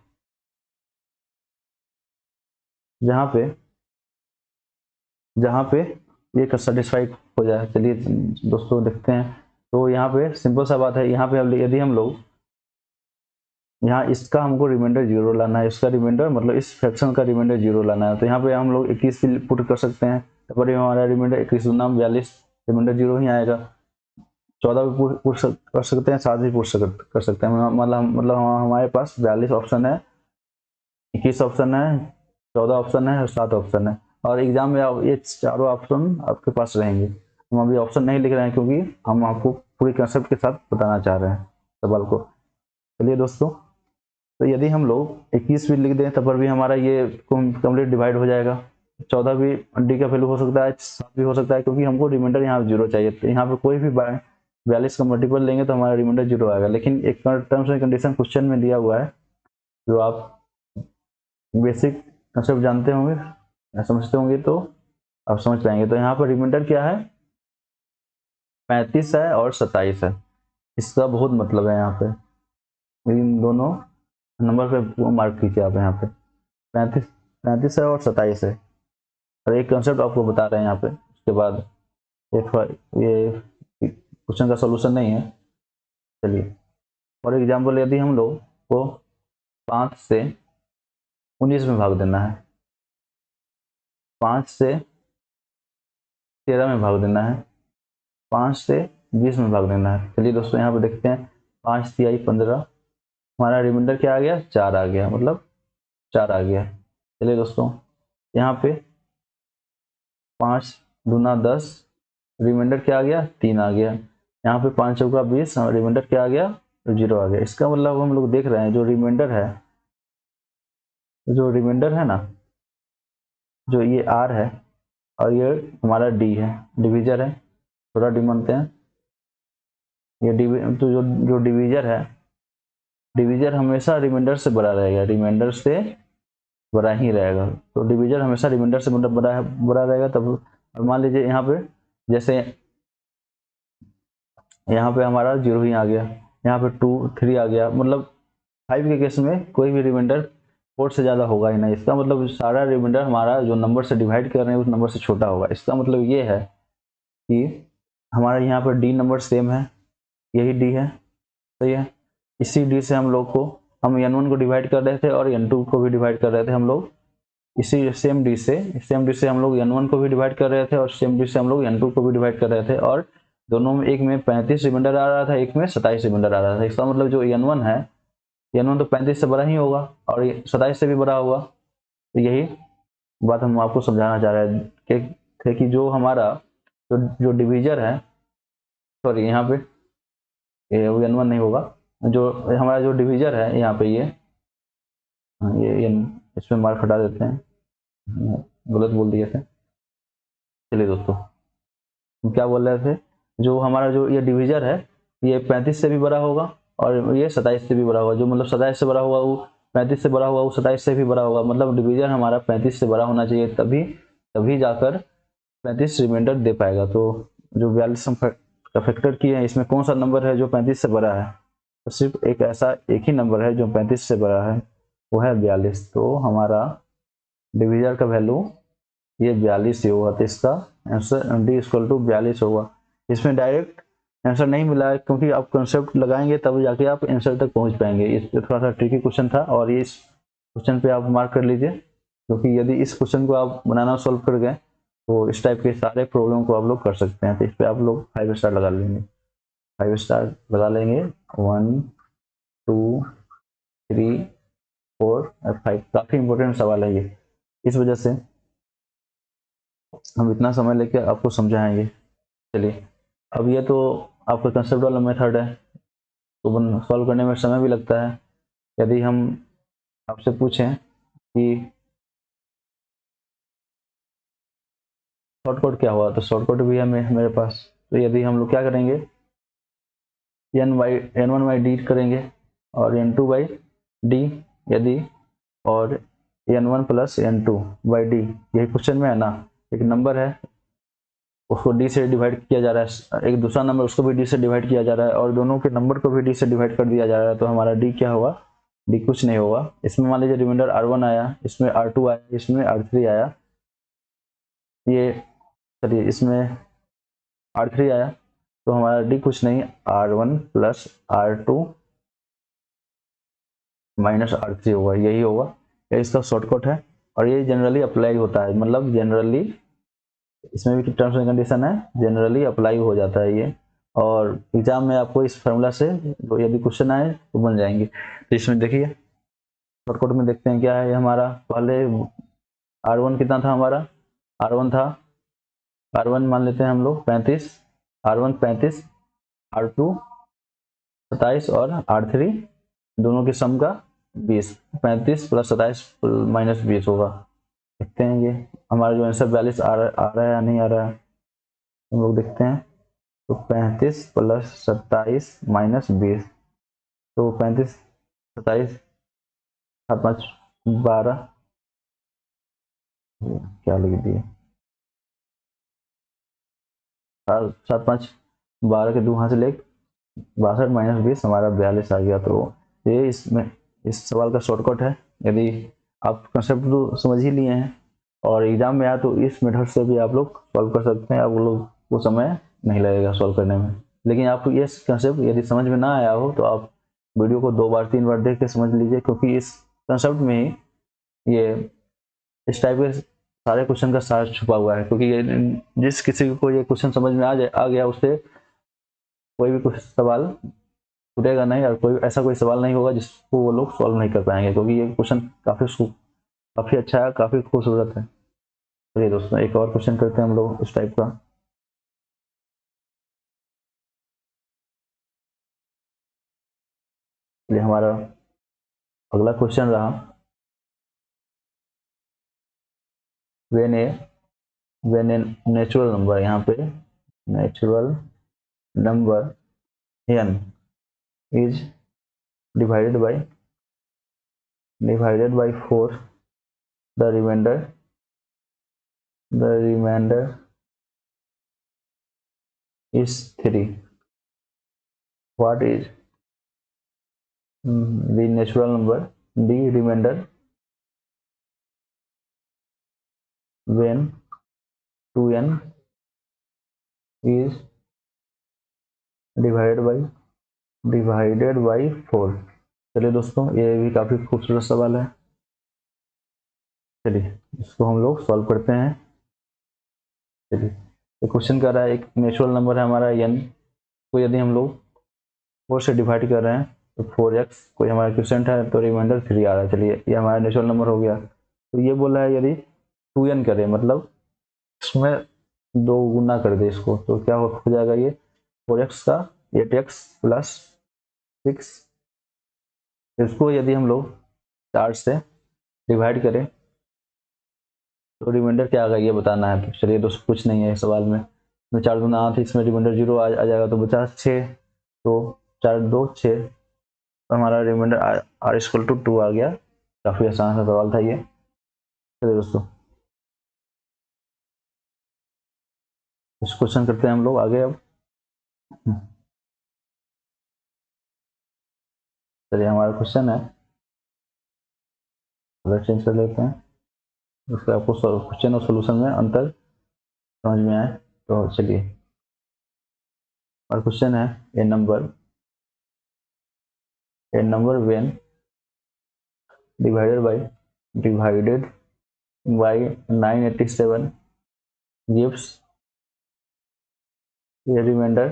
A: जहाँ पे ये सेटिस्फाइड हो जाए। चलिए दोस्तों देखते हैं। तो यहाँ पे सिंपल सा बात है, यहाँ पे यदि हम लोग यहाँ इसका हमको रिमाइंडर 0 लाना है, इसका रिमाइंडर मतलब इस फ्रैक्शन का रिमाइंडर 0 लाना है, तो यहाँ पे हम लोग 21 पुट कर सकते हैं, तो हमारा रिमाइंडर 21 गुना 42, रिमाइंडर 0 ही आएगा। 14 भी पुट कर सकते हैं, 7 भी पुट कर सकते हैं, मतलब हमारे पास 42 ऑप्शन है, 21 ऑप्शन है, 14 ऑप्शन है और 7 ऑप्शन है। और एग्जाम में ये चारों ऑप्शन आपके पास रहेंगे। हम अभी ऑप्शन नहीं लिख रहे हैं क्योंकि हम आपको पूरी कंसेप्ट के साथ बताना चाह रहे हैं सवाल को। चलिए दोस्तों, तो यदि हम लोग 21 भी लिख दें तब पर भी हमारा ये कंप्लीट डिवाइड हो जाएगा। 14 भी डी का वैल्यू हो सकता है, 7 भी हो सकता है, क्योंकि हमको रिमाइंडर यहाँ 0 चाहिए। तो यहाँ पे कोई भी 42 का मल्टीपल लेंगे तो हमारा रिमाइंडर 0 आएगा। लेकिन एक टर्म्स एंड कंडीशन क्वेश्चन में दिया हुआ है, जो आप बेसिक कंसेप्ट जानते होंगे, समझते होंगे, तो आप समझ पाएंगे। तो यहाँ पर रिमाइंडर क्या है, 35 है और 27 है। इसका बहुत मतलब है, यहाँ पे इन दोनों नंबर पे मार्क कीजिए आप। यहाँ पे 35 है और 27 है, और एक कंसेप्ट आपको बता रहे हैं यहाँ पे। उसके बाद ये क्वेश्चन का सोल्यूशन नहीं है। चलिए, फॉर एग्जाम्पल यदि हम लोग को 5 से 19 में भाग देना है, 5 से 13 में भाग देना है, 5 से 20 में भाग देना है। चलिए दोस्तों यहाँ पे देखते हैं, 5 तिहाई 15, हमारा रिमाइंडर क्या आ गया, 4 आ गया, मतलब 4 आ गया। चलिए दोस्तों यहाँ पे 5 दूना 10, रिमाइंडर क्या आ गया, 3 आ गया। यहाँ पे 5 चौका 20, रिमाइंडर क्या आ गया, 0 आ गया। इसका मतलब हम लोग देख रहे हैं जो रिमाइंडर है ना, जो ये आर है और ये हमारा डी है, डिविजर है, थोड़ा डी मानते हैं। ये तो जो डिविजर है, डिविजर हमेशा रिमाइंडर से बड़ा रहेगा, रिमाइंडर से बड़ा ही रहेगा। तो डिविजर हमेशा रिमाइंडर से बड़ा रहेगा। तब मान लीजिए यहाँ पे, जैसे यहाँ पे हमारा 0 ही आ गया, यहाँ पे 2 3 आ गया, मतलब 5 के केस में कोई भी रिमाइंडर 4 से ज़्यादा होगा ही नहीं। इसका मतलब सारा रिमाइंडर हमारा जो नंबर से डिवाइड कर रहे हैं उस नंबर से छोटा होगा। इसका मतलब ये है कि हमारे यहाँ पर डी नंबर सेम है, यही डी है, सही है। इसी डी से हम लोग को, हम n1 को डिवाइड कर रहे थे और n2 को भी डिवाइड कर रहे थे हम लोग। इसी सेम डी से हम लोग n1 को भी डिवाइड कर रहे थे और सेम डी से हम लोग n2 को भी डिवाइड कर रहे थे। और दोनों में, एक में 35 रिमाइंडर आ रहा था, एक में 27 रिमाइंडर आ रहा था। इसका मतलब जो n1 है, n1 तो 35 से बड़ा ही होगा और 27 से भी बड़ा होगा। तो यही बात हम आपको समझाना चाह रहे थे कि जो हमारा जो डिविजर है, सॉरी यहाँ पे ये n1 नहीं होगा, जो हमारा जो डिविजर है यहाँ पे ये इसमें मार्क हटा देते हैं, गलत बोल दिए थे। चलिए दोस्तों, हम क्या बोल रहे थे, जो हमारा जो ये डिविजर है, ये 35 से भी बड़ा होगा और ये 27 से भी बड़ा होगा। जो मतलब 27 से बड़ा होगा वो 35 से बड़ा होगा, वो 27 से भी बड़ा होगा। मतलब डिविजर हमारा 35 से बड़ा होना चाहिए, तभी जाकर 35 रिमाइंडर दे पाएगा। तो जो 42 का फैक्टर किए हैं, इसमें कौन सा नंबर है जो 35 से बड़ा है, तो सिर्फ एक ही नंबर है जो 35 से बड़ा है, वो है 42। तो हमारा डिविजर का वैल्यू ये 42 ही होगा। तो इसका आंसर डी इक्वल टू 42 होगा। इसमें डायरेक्ट आंसर नहीं मिला है, क्योंकि आप कंसेप्ट लगाएंगे तब जाके आप आंसर तक पहुंच पाएंगे। इस थोड़ा सा ट्रिकी क्वेश्चन था, और ये इस क्वेश्चन पे आप मार्क कर लीजिए, क्योंकि यदि इस क्वेश्चन को आप बनाना सॉल्व कर गए तो इस टाइप के सारे प्रॉब्लम को आप लोग कर सकते हैं। तो इस पर आप लोग 5 स्टार लगा लेंगे, 5 स्टार लगा लेंगे। 1 2 3 4 और 5। काफी इंपॉर्टेंट सवाल है ये, इस वजह से हम इतना समय लेके आपको समझाएंगे। चलिए, अब ये तो आपका कंसेप्ट वाला मेथड है, तो सॉल्व करने में समय भी लगता है। यदि हम आपसे पूछें कि शॉर्टकट क्या हुआ, तो शॉर्टकट भी है मेरे पास। तो यदि हम लोग क्या करेंगे, n1 बाई डी करेंगे और n2 बाई डी, यदि और n1 plus n2 by D, यही क्वेश्चन में है ना, एक नंबर है उसको डी से डिवाइड किया जा रहा है, एक दूसरा नंबर उसको भी डी से डिवाइड किया जा रहा है, और दोनों के नंबर को भी डी से डिवाइड कर दिया जा रहा है। तो हमारा डी क्या होगा, डी कुछ नहीं होगा। इसमें मान लीजिए रिमाइंडर r1 आया, इसमें r2 आया, इसमें r3 आया, ये चलिए इसमें r3 आया, तो हमारा डी कुछ नहीं, r1 plus r2 minus r3 होगा, यही होगा। ये इसका शॉर्टकट है, और ये जनरली अप्लाई होता है, मतलब जनरली इसमें भी टर्म्स एंड कंडीशन है, जनरली अप्लाई हो जाता है ये। और एग्जाम में आपको इस फार्मूला से यदि क्वेश्चन आए तो बन जाएंगे। तो इसमें देखिए शॉर्टकट में देखते हैं क्या है हमारा। पहले r1 कितना था हमारा, r1 था, r1 मान लेते हैं हम लोग 35, r1 35, r2 27 और r3 दोनों के सम का 20। 35 प्लस 27 माइनस 20 होगा। देखते हैं ये हमारा जो आंसर 42 आ रहा है या नहीं आ रहा है, हम लोग देखते हैं। तो 35 प्लस 27 माइनस 20, तो 35 27 7 5 12, क्या लिख दिए, 7 5 12 के दो हाथ से ले 62 माइनस 20 हमारा 42 आ गया। तो ये इसमें इस सवाल का शॉर्टकट है। यदि आप कंसेप्ट तो समझ ही लिए हैं और एग्जाम में आया तो इस मेथड से भी आप लोग सॉल्व कर सकते हैं। आप लोग को समय नहीं लगेगा सॉल्व करने में। लेकिन आपको ये कंसेप्ट यदि समझ में ना आया हो तो आप वीडियो को 2 बार 3 बार देख के समझ लीजिए, क्योंकि इस कंसेप्ट में ही ये इस टाइप के सारे क्वेश्चन का सार छुपा हुआ है। क्योंकि ये जिस किसी को ये क्वेश्चन समझ में आ गया उससे कोई भी कुछ सवाल छूटेगा नहीं, और कोई ऐसा कोई सवाल नहीं होगा जिसको वो लोग सॉल्व नहीं कर पाएंगे, क्योंकि ये क्वेश्चन काफी अच्छा है, काफी खूबसूरत है। चलिए दोस्तों, एक और क्वेश्चन करते हैं हम लोग इस टाइप का। चलिए हमारा अगला क्वेश्चन रहा, वेन ए नेचुरल नंबर, यहाँ पे natural number n is divided by 4, the remainder is 3. What is the natural number, the remainder, when 2n is divided by 4? चलिए दोस्तों, ये भी काफी खूबसूरत सवाल है। चलिए इसको हम लोग सॉल्व करते हैं। चलिए, तो क्वेश्चन कर रहा है एक नेचुरल नंबर है हमारा n को यदि हम लोग 4 से डिवाइड कर रहे हैं तो 4x कोई हमारा क्वेश्चन है, तो रिमाइंडर 3 आ रहा है। चलिए ये हमारा नेचुरल नंबर हो गया। तो ये बोला है यदि 2n करें, मतलब इसमें 2 गुना कर दे इसको, तो क्या हो जाएगा, ये 4x का 8x प्लस 6, इसको यदि हम लोग 4 से डिवाइड करें तो रिमाइंडर क्या आ गया ये बताना है। तो चलिए दोस्तों, कुछ नहीं है सवाल में, 4 दूना 8, इसमें रिमाइंडर 0 आ जाएगा, तो बचा 6, तो 4 2 6, तो हमारा रिमाइंडर r इक्वल टू 2 आ गया। काफी आसान सा सवाल था ये। चलिए दोस्तों, इस क्वेश्चन करते हैं हम लोग आगे। अब चलिए हमारा क्वेश्चन है, कलर चेंज कर लेते हैं, उससे आपको क्वेश्चन और सोल्यूशन में अंतर समझ में आए। तो चलिए और क्वेश्चन है a number when divided by 987 gives a remainder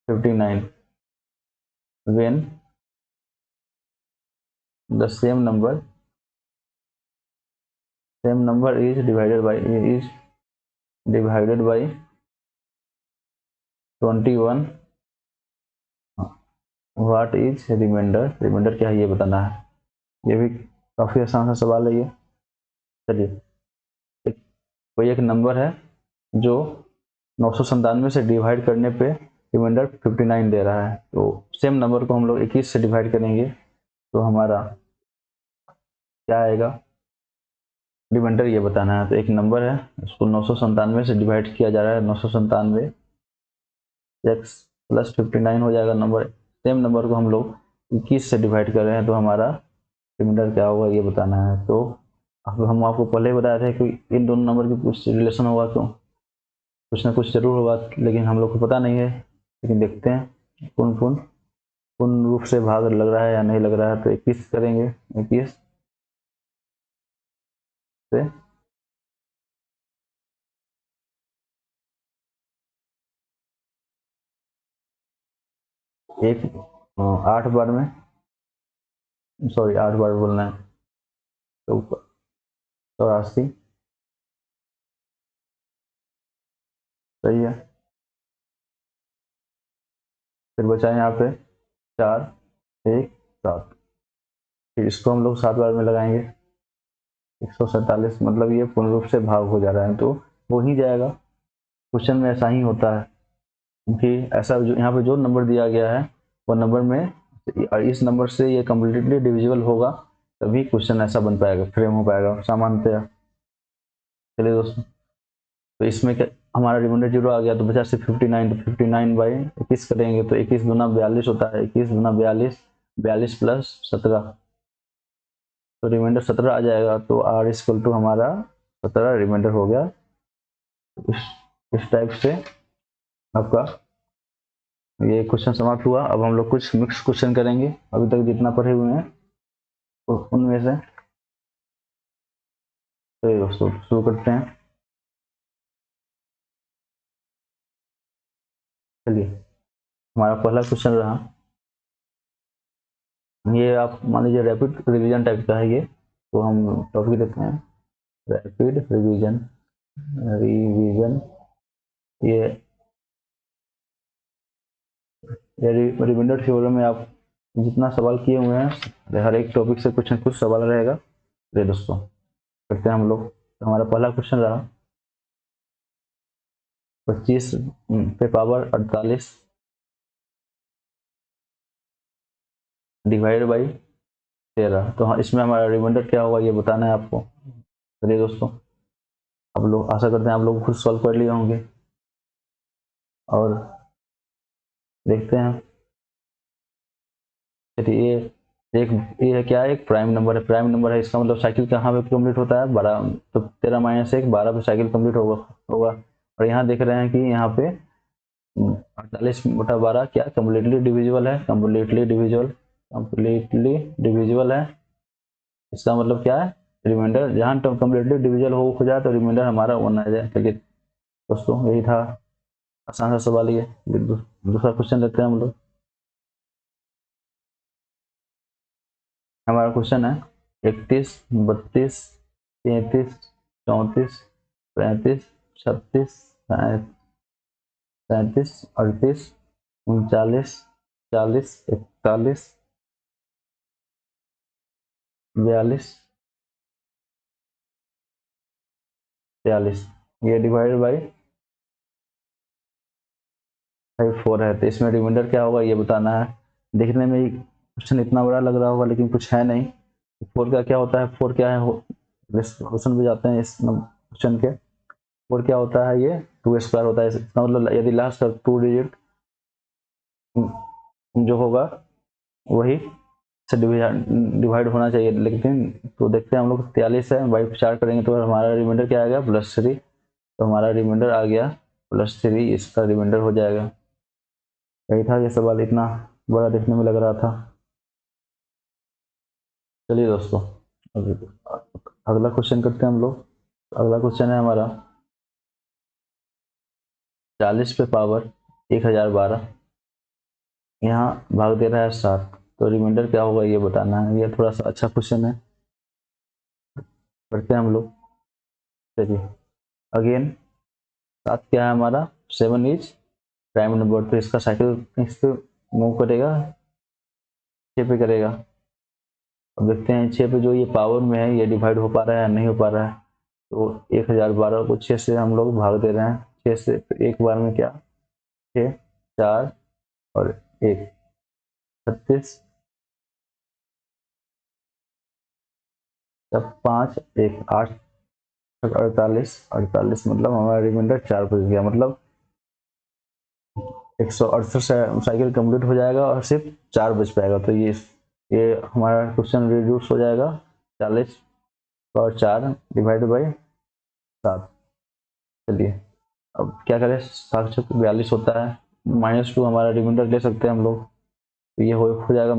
A: 59 when the same number is divided by 21, what is reminder क्या है ये बताना है। ये भी काफी आसान सा सवाल है ये। चलिए, कोई एक नंबर है जो 997 से डिवाइड करने पे रिमाइंडर 59 दे रहा है, तो सेम नंबर को हम लोग 21 से डिवाइड करेंगे तो हमारा क्या आएगा, रिमाइंडर ये बताना है। तो एक नंबर है, उसको 997 से डिवाइड किया जा रहा है, 997 x प्लस 59 हो जाएगा नंबर। सेम नंबर को हम लोग 21 से डिवाइड कर रहे हैं, तो हमारा रिमाइंडर क्या होगा ये बताना है। तो हम आपको पहले ही बताया था कि इन दोनों नंबर की कुछ रिलेशन होगा, तो कुछ ना कुछ जरूर होगा, लेकिन हम लोग को पता नहीं है। लेकिन देखते हैं पूर्ण रूप से भाग लग रहा है या नहीं लग रहा है। तो 21 करेंगे, 21 से एक 8 बार में, सॉरी 8 बार बोलना है, तो 84 सही है। फिर बचा यहाँ पे 4 1 7, फिर इसको हम लोग 7 बार में लगाएंगे, 147, मतलब ये पूर्ण रूप से भाग हो जा रहा है, तो हो ही जाएगा। क्वेश्चन में ऐसा ही होता है कि ऐसा जो यहाँ पे जो नंबर दिया गया है वो नंबर में इस नंबर से ये कम्प्लीटली डिविजिबल होगा, तभी क्वेश्चन ऐसा बन पाएगा, फ्रेम हो पाएगा सामान्यतः। चलिए दोस्तों, तो इसमें क्या हमारा रिमाइंडर 0 आ गया, तो बचा सिर्फ 59, तो 59 बाई 21 करेंगे तो 21 दूना 42 होता है, 21 दूना 42, 42 प्लस 17, तो रिमाइंडर 17 आ जाएगा। तो आर इक्वल टू हमारा 17 रिमाइंडर हो गया। इस टाइप से आपका ये क्वेश्चन समाप्त हुआ। अब हम लोग कुछ मिक्स क्वेश्चन करेंगे, अभी तक जितना पढ़े हुए हैं तो उनमें से। तो दोस्तों शुरू करते हैं। चलिए, हमारा पहला क्वेश्चन रहा, ये आप मान लीजिए रैपिड रिवीजन टाइप का है ये, तो हम टॉपिक देते हैं रैपिड रिवीजन। ये रिमाइंडर थ्योरम में आप जितना सवाल किए हुए हैं, हर एक टॉपिक से कुछ न कुछ सवाल रहेगा। ये दोस्तों करते हैं हम लोग। तो हमारा पहला क्वेश्चन रहा 25 पे पावर 48 डिवाइड बाई 13, तो हाँ, इसमें हमारा रिमाइंडर क्या होगा ये बताना है आपको। चलिए दोस्तों, आप लोग आशा करते हैं आप लोग खुद सॉल्व कर लिए होंगे और देखते हैं। चलिए, ये क्या है, एक प्राइम नंबर है, इसका मतलब साइकिल कहाँ पे कंप्लीट होता है, 12, तो 13 माइनस 1 12 पे साइकिल कंप्लीट होगा। और यहाँ देख रहे हैं कि यहाँ पे 48/12 क्या कम्प्लीटली डिविजिबल है। इसका मतलब क्या है, रिमाइंडर जहाँ कम्प्लीटली डिविजिबल हो जाए तो रिमाइंडर हमारा 1 आ जाए। ठीक है दोस्तों, यही था आसान सा सवाल ये। दूसरा क्वेश्चन लेते हैं हम लोग। हमारा क्वेश्चन है 31 32 33 34 35 36 37 38 39 40 41 42 43, ये डिवाइडेड बाई 4 है। तो इसमें रिमाइंडर क्या होगा ये बताना है। देखने में क्वेश्चन इतना बड़ा लग रहा होगा, लेकिन कुछ है नहीं। 4 का क्या होता है, 4 क्या है, क्वेश्चन भी जाते हैं इस क्वेश्चन के। 4 क्या होता है, ये 2 स्क्वायर होता है। इसका मतलब यदि लास्ट का 2 डिजिट जो होगा वही से डिवाइड होना चाहिए, लेकिन तो देखते हैं हम लोग 43 है, बाई 4 करेंगे तो हमारा रिमाइंडर क्या आ गया, +3, तो हमारा रिमाइंडर आ गया +3 इसका रिमाइंडर हो जाएगा। यही था ये सवाल, इतना बड़ा देखने में लग रहा था। चलिए दोस्तों, अगला क्वेश्चन करते हैं हम लोग। अगला क्वेश्चन है हमारा 40 पे पावर 1012, यहाँ भाग दे रहा है 7, तो रिमाइंडर क्या होगा ये बताना है। ये थोड़ा सा अच्छा क्वेश्चन है, करते हैं हम लोग। चलिए अगेन 7 क्या है हमारा, 7 इज प्राइम नंबर, तो इसका साइकिल इस पे मूव करेगा, 6 पे करेगा। अब देखते हैं 6 पे जो ये पावर में है ये डिवाइड हो पा रहा है या नहीं हो पा रहा है। तो 1012 को 6 से हम लोग भाग दे रहे हैं, 6 से तो एक बार में क्या, 6 4 और 1 36, तब 5 1 8 48 48, मतलब हमारा रिमाइंडर 4 बच गया, मतलब 168 साइकिल कंप्लीट हो जाएगा और सिर्फ 4 बच पाएगा। तो ये हमारा क्वेश्चन रिड्यूस हो जाएगा, 40 और 4 डिवाइड बाई 7। चलिए अब क्या करें, 742 होता है, -2 हमारा रिमाइंडर ले सकते हैं हम लोग। तो ये हो जाएगा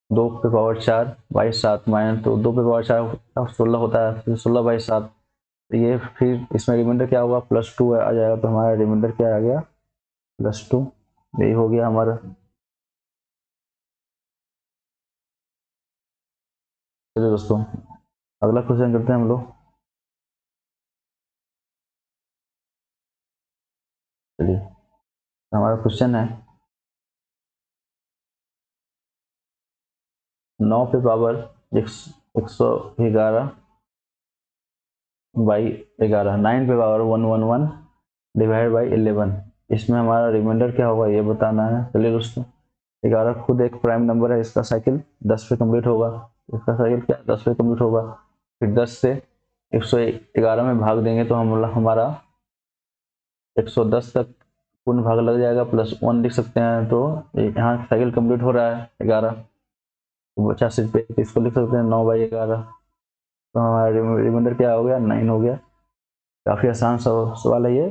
A: -2 पे पावर 4 बाई 7, माइनस तो 2 पे पावर 4 16 होता है, फिर 16 बाई 7। तो ये फिर इसमें रिमाइंडर क्या होगा, +2 आ जाएगा। तो हमारा रिमाइंडर क्या आ गया, +2। यही हो गया हमारा। चलिए दोस्तों अगला क्वेश्चन करते हैं हम लोग। चलिए हमारा क्वेश्चन है 9 पे पावर 111 बाई 11, 9 पे पावर 111 डिवाइड बाई 11, इसमें हमारा रिमाइंडर क्या होगा ये बताना है। चलिए दोस्तों, 11 खुद एक प्राइम नंबर है, इसका साइकिल 10 पे कंप्लीट होगा, इसका साइकिल क्या 10 पे कंप्लीट होगा। फिर 10 से 111 में भाग देंगे तो हम हमारा 110 तक पूर्ण भाग लग जाएगा, +1 लिख सकते हैं। तो यहाँ साइकिल कंप्लीट हो रहा है 11, तो बचा सिर्फ इसको लिख सकते हैं 9 बाई 11। तो हमारा रिमाइंडर क्या हो गया, 9 हो गया। काफ़ी आसान सवाल है ये,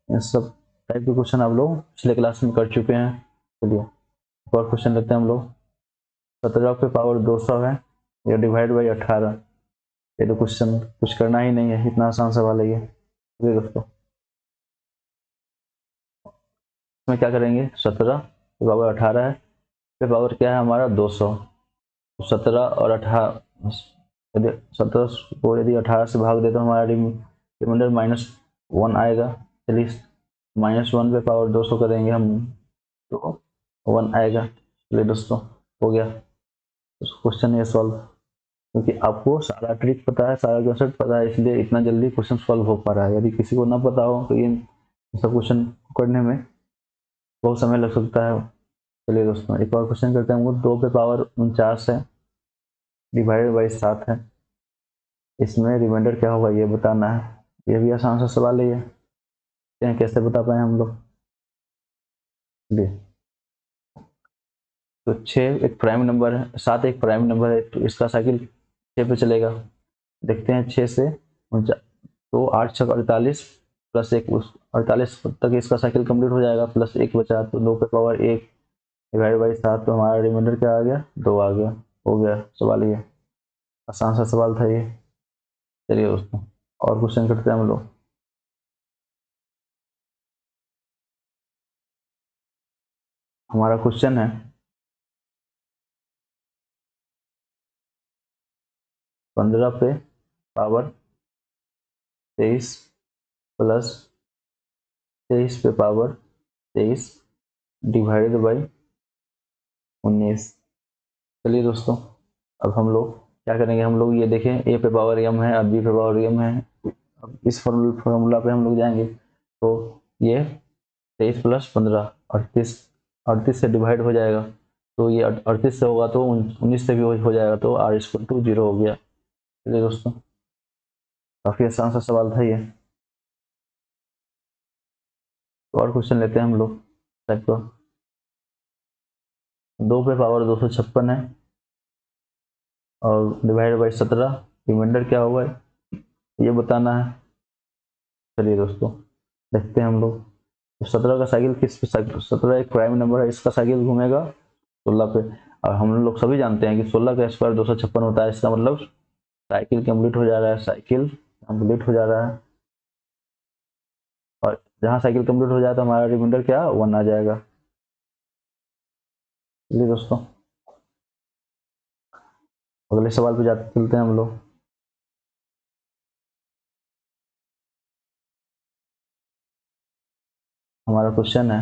A: इन सब टाइप के क्वेश्चन आप लोग पिछले क्लास में कर चुके हैं। चलिए एक और क्वेश्चन लेते हैं हम लोग। 17 पे पावर 200 है, ये डिवाइड बाई 18। ये तो क्वेश्चन कुछ करना ही नहीं है, इतना आसान सवाल है ये। चलिए दोस्तों इसमें क्या करेंगे, 17 पे पावर 18 है, पे पावर क्या है हमारा 200। 17 और 18, यदि 17 को यदि 18 से भाग दे तो हमारा रिमाइंडर -1 आएगा। चलिए -1 पे पावर 200 करेंगे हम तो 1 आएगा। चलिए दोस्तों हो गया क्वेश्चन ये सॉल्व। क्योंकि आपको सारा ट्रिक पता है, सारा कॉन्सेप्ट पता है, इसलिए इतना जल्दी क्वेश्चन सॉल्व हो पा रहा है। यदि किसी को ना पता हो तो ये सब क्वेश्चन करने में बहुत समय लग सकता है। चलिए दोस्तों एक और क्वेश्चन करते हैं। वो 2 पे पावर 49 है, डिवाइडेड बाई 7 है, इसमें रिमाइंडर क्या होगा ये बताना है। ये भी आसान सा सवाल है ये, कैसे बता पाए हम लोग। तो 6 एक प्राइम नंबर है, 7 एक प्राइम नंबर है, तो इसका साइकिल 6 पे चलेगा। देखते हैं 6 से तो 8 6 48 +1, उस 48 तक इसका साइकिल कंप्लीट हो जाएगा, +1 बचा, तो 2 पे पावर 1 डिवाइड बाई 7, तो हमारा रिमाइंडर क्या आ गया, 2 आ गया। हो गया सवाल ये, आसान सा सवाल था ये। चलिए दोस्तों और क्वेश्चन करते हैं हम लोग। हमारा क्वेश्चन है 15 पे पावर 23 प्लस 23 पे पावर 23 डिवाइडेड बाई 19। चलिए दोस्तों अब हम लोग क्या करेंगे, हम लोग ये देखें ए पे पावर m है और बी पे पावर m है। अब इस फॉर्मूला पे हम लोग जाएंगे तो ये 23 + 15 38, 38 से डिवाइड हो जाएगा, तो ये 38 से होगा तो 19 से भी हो जाएगा, तो r = 0 हो गया। चलिए दोस्तों काफ़ी आसान सा सवाल था ये। तो और क्वेश्चन लेते हैं हम लोग टाइप का। 2 पे पावर 256 है और डिवाइड बाई 17, रिमाइंडर क्या होगा ये बताना है। चलिए दोस्तों देखते हैं हम लोग। तो 17 का साइकिल किस पे, 17 एक प्राइम नंबर है, इसका साइकिल घूमेगा 16 पे। और हम लोग सभी जानते हैं कि 16 का स्क्वायर 256 होता है। इसका मतलब साइकिल कंप्लीट हो जा रहा है, साइकिल कंप्लीट हो जा रहा है। और जहाँ साइकिल कंप्लीट हो जाए तो हमारा रिमाइंडर क्या 1 आ जाएगा। चलिए दोस्तों अगले सवाल पे जाते चलते हैं हम लोग। हमारा क्वेश्चन है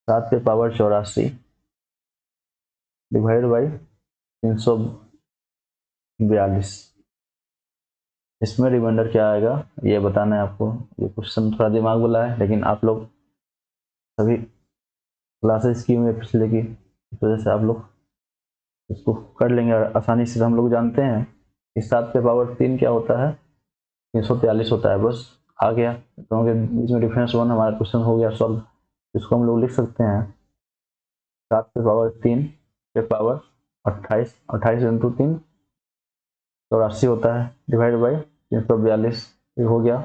A: 7 पे पावर 84 डिवाइड बाई 342, इसमें रिमाइंडर क्या आएगा ये बताना है आपको। ये क्वेश्चन थोड़ा दिमाग वाला है, लेकिन आप लोग सभी क्लासेस की हुई पिछले की इस वजह से आप लोग इसको कर लेंगे आसानी से। हम लोग जानते हैं कि 7 पे पावर 3 क्या होता है, 343 होता है। बस आ गया, दोनों के बीच में डिफरेंस 1, हमारा क्वेश्चन हो गया सॉल्व। इसको हम लोग लिख सकते हैं 7 पे पावर 3 पे पावर 28, 28 इंटू 3 84 होता है, डिवाइड बाई 342। ये हो गया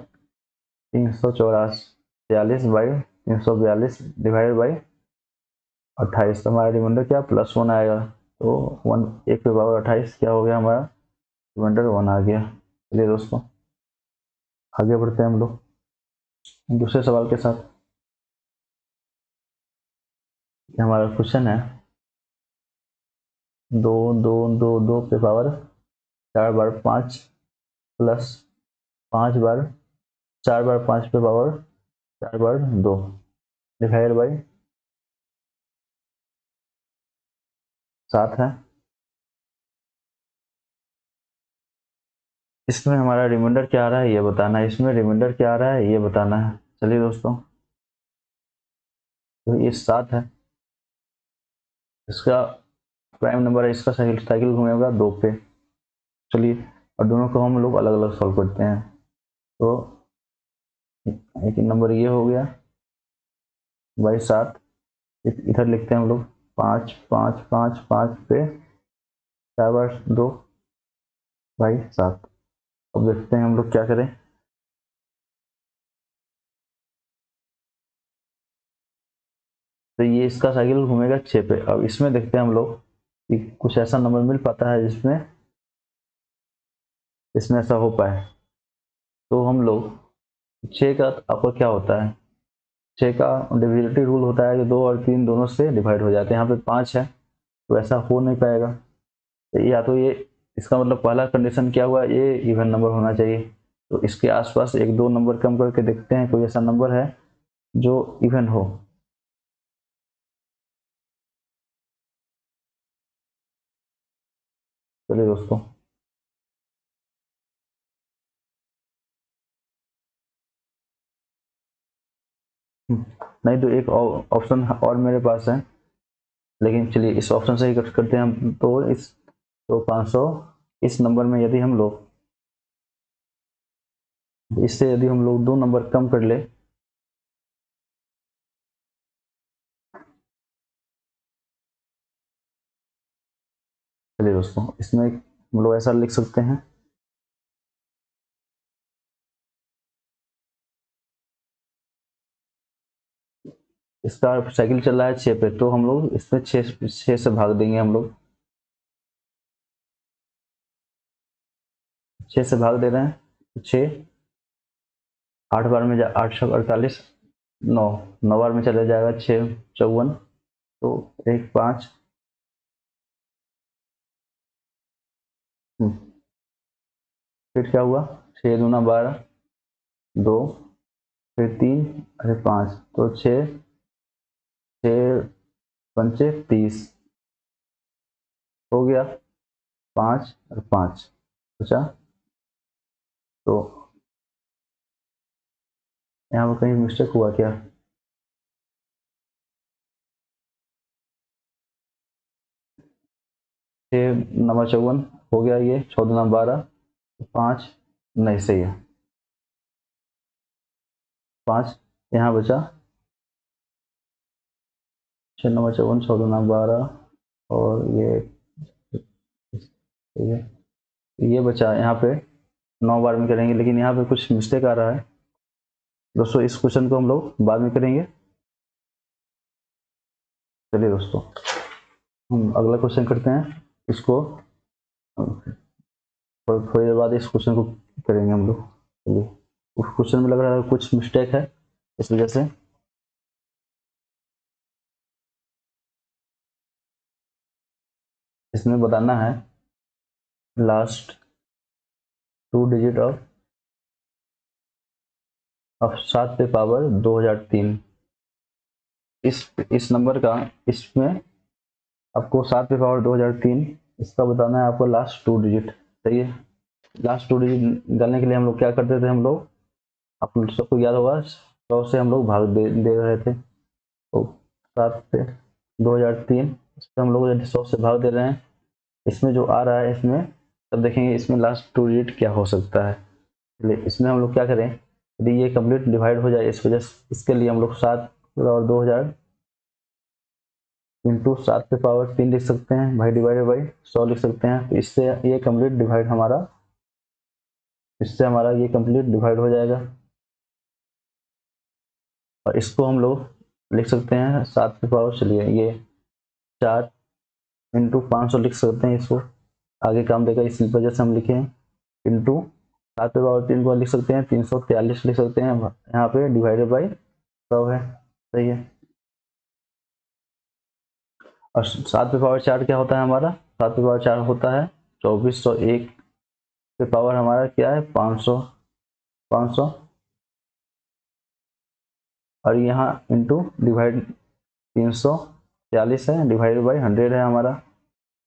A: 344 बाई 342 डिवाइड बाई 28। तो हमारा रिमाइंडर क्या +1 आएगा। तो 1 1 पे पावर 28 क्या हो गया हमारा रिमाइंडर 1 आ गया। चलिए दोस्तों आगे बढ़ते हैं हम लोग दूसरे सवाल के साथ। हमारा क्वेश्चन है 2 2 2 2 पे पावर 4 बार 5 प्लस 5 बार 4 बार 5 पे पावर 4 बार 2 डिवाइड बाई 7 है। इसमें हमारा रिमाइंडर क्या आ रहा है ये बताना है, इसमें रिमाइंडर क्या आ रहा है ये बताना है। चलिए दोस्तों तो ये 7 है, इसका प्राइम नंबर है, इसका साइकिल साइकिल घूमेगा 2 पे। चलिए और दोनों को हम लोग अलग अलग सॉल्व करते हैं। तो एक नंबर ये हो गया बाई 7, इधर लिखते हैं हम लोग 5 5 5 5 पे 4 बार 2 बाई 7। अब देखते हैं हम लोग क्या करें। तो ये इसका साइकिल घूमेगा 6 पे। अब इसमें देखते हैं हम लोग कि कुछ ऐसा नंबर मिल पाता है जिसमें इसमें ऐसा हो पाए। तो हम लोग 6 का आपका क्या होता है, 6 का डिविजिबिलिटी रूल होता है कि 2 और 3 दोनों से डिवाइड हो जाते हैं। यहाँ पे 5 है तो ऐसा हो नहीं पाएगा। तो या तो ये इसका मतलब पहला कंडीशन क्या हुआ, ये इवन नंबर होना चाहिए। तो इसके आसपास एक दो नंबर कम करके देखते हैं कोई ऐसा नंबर है जो इवन हो। चलिए दोस्तों नहीं तो एक ऑप्शन और मेरे पास है, लेकिन चलिए इस ऑप्शन से ही करते हैं हम। तो इस तो 500 इस नंबर में यदि हम लोग इससे यदि हम लोग 2 नंबर कम कर ले, चलिए दोस्तों इसमें हम लोग ऐसा लिख सकते हैं इसका साइकिल चल रहा है 6 पे, तो हम लोग इसमें 6 से भाग देंगे हम लोग। 6 से भाग दे रहे हैं 6 8 बार में 8 6 48 9 9 बार में चले जाएगा 6 54। तो 1 5 फिर क्या हुआ 6 दूना 12 2 फिर 3 अरे 5 तो 6 6 पंचे 30 हो गया 5 और 5 बचा। तो यहाँ पर कहीं मिस्टेक हुआ क्या, 6 नवा 54 हो गया, ये 6 दूना 12 5 नहीं सही है 5 यहाँ बचा 6 नवा 54 6 दूना 12 और ये सही है। ये बचा यहाँ पे 9 बार में करेंगे, लेकिन यहाँ पे कुछ मिस्टेक आ रहा है दोस्तों। इस क्वेश्चन को हम लोग बाद में करेंगे। चलिए दोस्तों, हम अगला क्वेश्चन करते हैं। इसको थोड़ी देर बाद इस क्वेश्चन को करेंगे हम लोग। चलिए, उस क्वेश्चन में लग रहा है कुछ मिस्टेक है, इस वजह से इसमें बताना है लास्ट 2 डिजिट ऑफ 7 पे पावर 2003। इस नंबर का, इसमें आपको 7 पे पावर 2003 इसका बताना है आपको लास्ट 2 डिजिट। सही है। लास्ट 2 डिजिट निकालने के लिए हम लोग क्या करते थे, हम लोग, आप सबको याद होगा, 100 से हम लोग भाग दे रहे थे। तो 7 पे 2003, इस पर हम लोग यदि 100 से भाग दे रहे हैं, इसमें जो आ रहा है, इसमें तब देखेंगे इसमें लास्ट 2 डिजिट क्या हो सकता है। चलिए, इसमें हम लोग क्या करें, यदि ये कंप्लीट डिवाइड हो जाए, इस वजह से इसके लिए हम लोग 7 और 2000 इंटू 7 पे पावर 3 लिख सकते हैं, भाई डिवाइडेड बाई 100 लिख सकते हैं। तो इससे ये कंप्लीट डिवाइड हमारा, इससे हमारा ये कंप्लीट डिवाइड हो जाएगा। और इसको हम लोग लिख सकते हैं 7 पे पावर, चलिए ये 4 इंटू 500 लिख सकते हैं। इसको आगे काम देगा, इसी वजह से हम लिखे इंटू 7 पे पावर 3 को लिख सकते हैं 343 लिख सकते हैं, यहाँ पे डिवाइडेड बाई 100 है। सही है। और 7 पे पावर 4 क्या होता है हमारा, 7 पे पावर 4 होता है 2401 पे पावर हमारा क्या है 500 500, और यहाँ इंटू डिवाइड 343 है, डिवाइडेड बाई 100 है हमारा।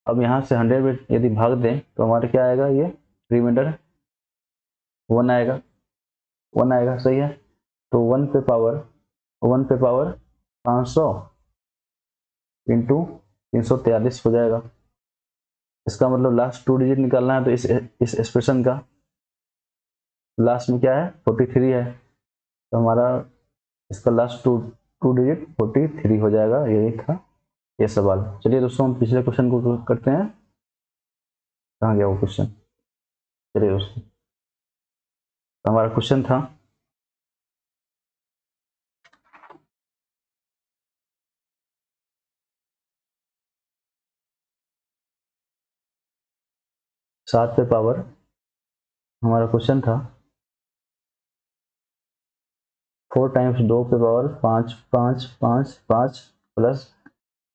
A: अब यहाँ से 100 में यदि भाग दें तो हमारा क्या आएगा, ये रिमाइंडर 1 आएगा, 1 आएगा। सही है। तो 1 पे पावर 500 इंटू 343 हो जाएगा। इसका मतलब लास्ट 2 डिजिट निकालना है, तो इस एक्सप्रेशन का लास्ट में क्या है 43 है, तो हमारा इसका लास्ट टू डिजिट 43 हो जाएगा। यही था ये सवाल। चलिए दोस्तों, हम पिछले क्वेश्चन को करते हैं। कहाँ गया वो क्वेश्चन। चलिए दोस्तों, तो हमारा क्वेश्चन था 7 पे पावर, हमारा क्वेश्चन था 4 टाइम्स 2 पे पावर 5 5 5 5 प्लस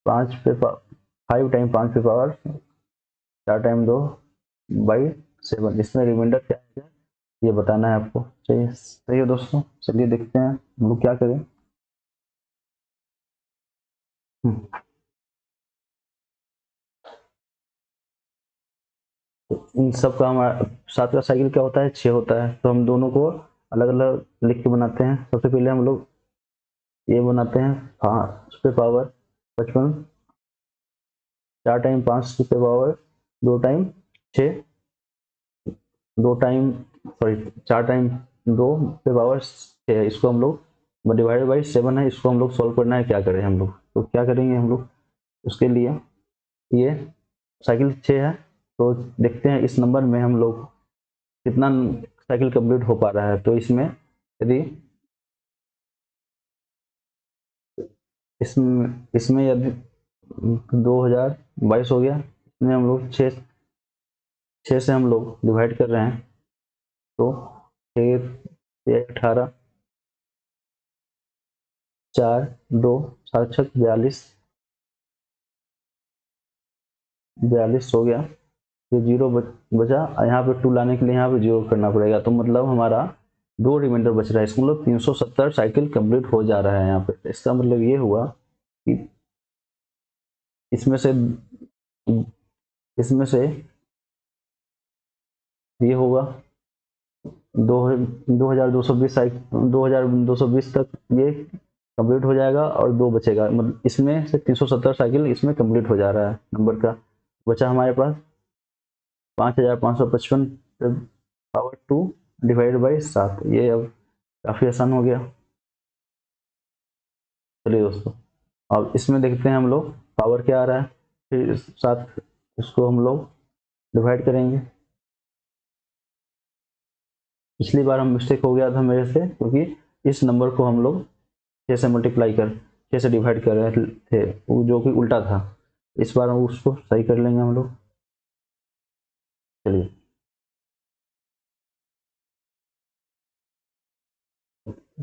A: 5 पे 5 टाइम 5 पे पावर 4 टाइम 2 बाई 7। इसमें रिमाइंडर क्या है ये बताना है आपको। चाहिए। सही है दोस्तों, चलिए देखते हैं हम लोग क्या करें। तो इन सब का हमारा 7 का साइकिल क्या होता है 6 होता है, तो हम दोनों को अलग अलग लिख के बनाते हैं। सबसे पहले हम लोग ये बनाते हैं 5 पे पावर 55, 4 टाइम 5 पे power 2 time 6, 2 time sorry 4 time 2 पे पावर 6 है। इसको हम लोग डिवाइडेड बाई 7 है, इसको हम लोग सॉल्व करना है। क्या करें हम लोग, तो क्या करेंगे हम लोग उसके लिए, ये साइकिल 6 है, तो देखते हैं इस नंबर में हम लोग कितना साइकिल कंप्लीट हो पा रहा है। तो इसमें यदि इसमें यदि 2022 हो गया, इसमें हम लोग 6 से हम लोग डिवाइड कर रहे हैं, तो 18 4 2 7 6 42 हो गया। ये जीरो बचा, यहाँ पे 2 लाने के लिए यहाँ पे जीरो करना पड़ेगा, तो मतलब हमारा 2 रिमाइंडर बच रहा है। इसका मतलब 370 साइकिल कंप्लीट हो जा रहा है यहाँ पे। इसका मतलब ये हुआ कि इसमें से इसमें से ये होगा 2220 साइकिल, 2220 तक ये कंप्लीट हो जाएगा, और 2 बचेगा। मतलब इसमें से 370 साइकिल इसमें कंप्लीट हो जा रहा है। नंबर का बचा हमारे पास 5555 पावर 2 डिवाइड बाई 7। ये अब काफ़ी आसान हो गया। चलिए दोस्तों, अब इसमें देखते हैं हम लोग पावर क्या आ रहा है, फिर साथ इसको हम लोग डिवाइड करेंगे। पिछली बार हम मिस्टेक हो गया था मेरे से, क्योंकि इस नंबर को हम लोग 6 से मल्टीप्लाई कर 6 से डिवाइड कर रहे थे, जो कि उल्टा था। इस बार हम उसको सही कर लेंगे हम लोग। चलिए,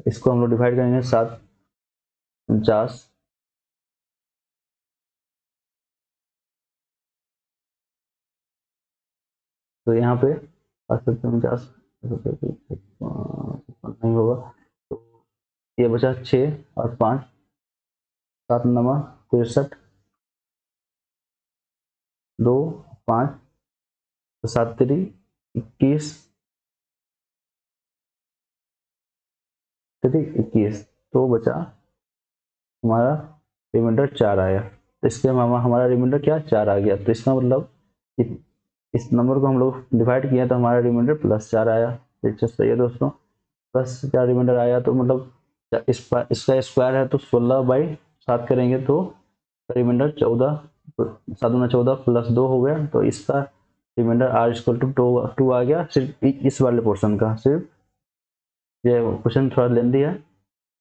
A: इसको हम लोग डिवाइड करेंगे 7 49। तो यहाँ पे 749 नहीं होगा, तो ये बचा 6 और 5, 7 9 63, 2 5, तो 7 3 21, 21, तो बचा हमारा रिमाइंडर 4 आया। तो इसके हमारा रिमाइंडर क्या 4 आ गया। तो इसका मतलब इस नंबर को हम लोग डिवाइड किया तो हमारा रिमाइंडर +4 आया। दिलचस्प है दोस्तों, +4 रिमाइंडर आया। तो मतलब इसका स्क्वायर है, तो 16/7 करेंगे तो रिमाइंडर 14, 7 दूना 14 +2 हो गया। तो इसका रिमाइंडर r=2 आ गया। सिर्फ इस वाले पोर्शन का, सिर्फ ये क्वेश्चन थोड़ा लेंदी है,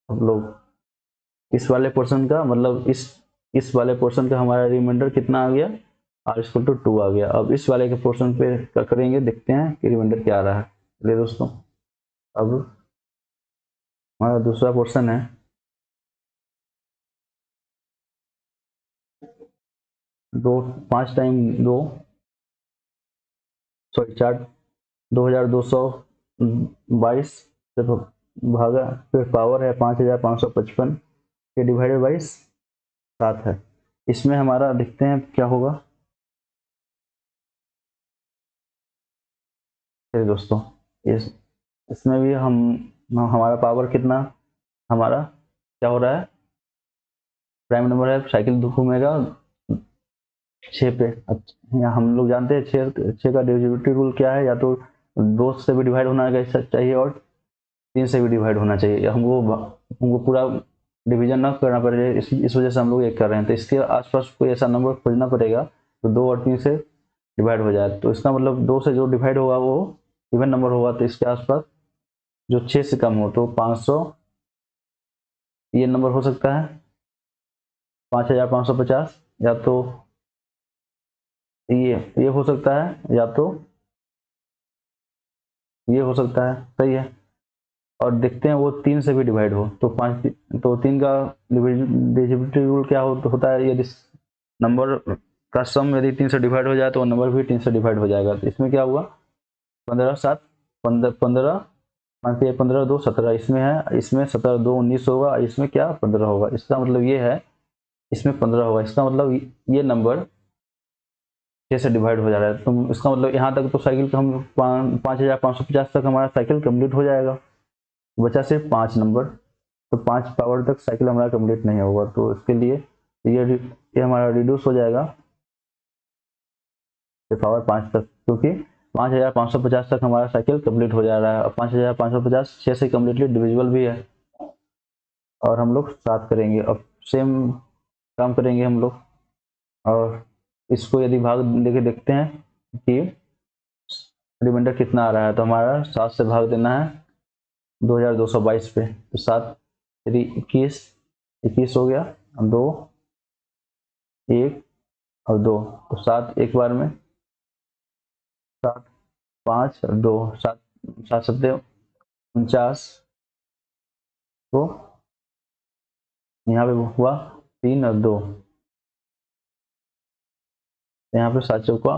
A: हम लोग इस वाले पोर्शन का मतलब इस वाले पोर्शन का हमारा रिमाइंडर कितना आ गया, r=2 आ गया। अब इस वाले के पोर्शन पे क्या करेंगे, देखते हैं कि रिमाइंडर क्या आ रहा है। चलिए दोस्तों, अब हमारा दूसरा पोर्शन है 2 5 टाइम 2 सॉरी 4 2222 से भागा, फिर पावर है 5555 के डिवाइडेड बाई 7 है। इसमें हमारा देखते हैं क्या होगा। चलिए दोस्तों, इसमें भी हमारा पावर कितना, हमारा क्या हो रहा है, प्राइम नंबर है, साइकिल घूमेगा 6 पे। अच्छा, हम लोग जानते हैं 6 का डिविजिबिलिटी रूल क्या है, या तो 2 से भी डिवाइड होना चाहिए और 3 से भी डिवाइड होना चाहिए। हमको पूरा डिवीजन ना करना पड़ेगा, इस वजह से हम लोग ये कर रहे हैं। तो इसके आसपास कोई ऐसा नंबर खोजना पड़ेगा तो 2 और 3 से डिवाइड हो जाए। तो इसका मतलब 2 से जो डिवाइड होगा वो इवन नंबर होगा। तो इसके आसपास जो 6 से कम हो, तो 500 ये नंबर हो सकता है, 5550, या तो ये हो सकता है, या तो ये हो सकता है। सही है। और देखते हैं वो 3 से भी डिवाइड हो, तो 3 का डिविजिबिलिटी रूल क्या होता है, यदि नंबर का सम यदि 3 से डिवाइड हो जाए तो नंबर भी 3 से डिवाइड हो जाएगा। तो इसमें क्या हुआ, 15 7 15 15 2 17, इसमें है, इसमें 17 2 19 होगा, इसमें क्या 15 होगा। इसका मतलब ये है, इसमें 15 होगा। इसका मतलब ये नंबर 6 से डिवाइड हो जा रहा है। तो इसका मतलब यहाँ तक तो साइकिल का हम 5550 तक हमारा साइकिल कंप्लीट हो जाएगा। बचा सिर्फ 5 नंबर, तो 5 पावर तक साइकिल हमारा कंप्लीट नहीं होगा। तो इसके लिए ये हमारा रिड्यूस हो जाएगा पावर 5 तक, क्योंकि 5550 तक हमारा साइकिल कंप्लीट हो जा रहा है। और 5550 6 से कम्प्लीटली डिविजिबल भी है। और हम लोग 7 करेंगे, अब सेम काम करेंगे हम लोग। और इसको यदि भाग देके देखते हैं कि रिमाइंडर कितना आ रहा है, तो हमारा 7 से भाग देना है 2222 पे। तो 7 3 21 21 हो गया, 2 1 और 2, तो 7 एक बार में, 7 5 और 2, 7 7 7 49। तो यहाँ पे हुआ 3 और 2, यहाँ पे 7 चौका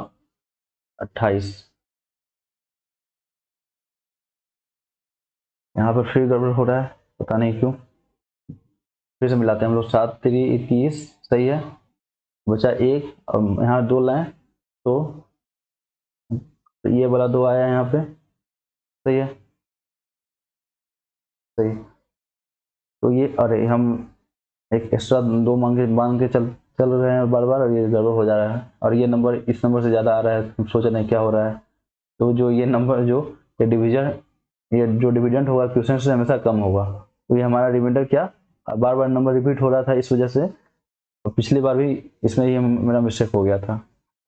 A: 28। यहाँ पर फिर गड़बड़ हो रहा है, पता नहीं क्यों। फिर से मिलाते हैं हम लोग। 7 3 21 सही है, बचा 1 और यहाँ 2 लाएं, तो ये वाला 2 आया यहाँ पे। सही है, सही। तो ये, अरे हम एक एक्स्ट्रा 2 मांग के चल रहे हैं बार बार, और ये गड़बड़ हो जा रहा है। और ये नंबर इस नंबर से ज़्यादा आ रहा है, हम सोच रहे हैं क्या हो रहा है। तो जो ये नंबर जो ये जो डिविडेंड होगा क्वेश्चन से हमेशा कम होगा। तो ये हमारा रिमाइंडर क्या, बार बार नंबर रिपीट हो रहा था, इस वजह से। और पिछली बार भी इसमें ही मेरा मिस्टेक हो गया था।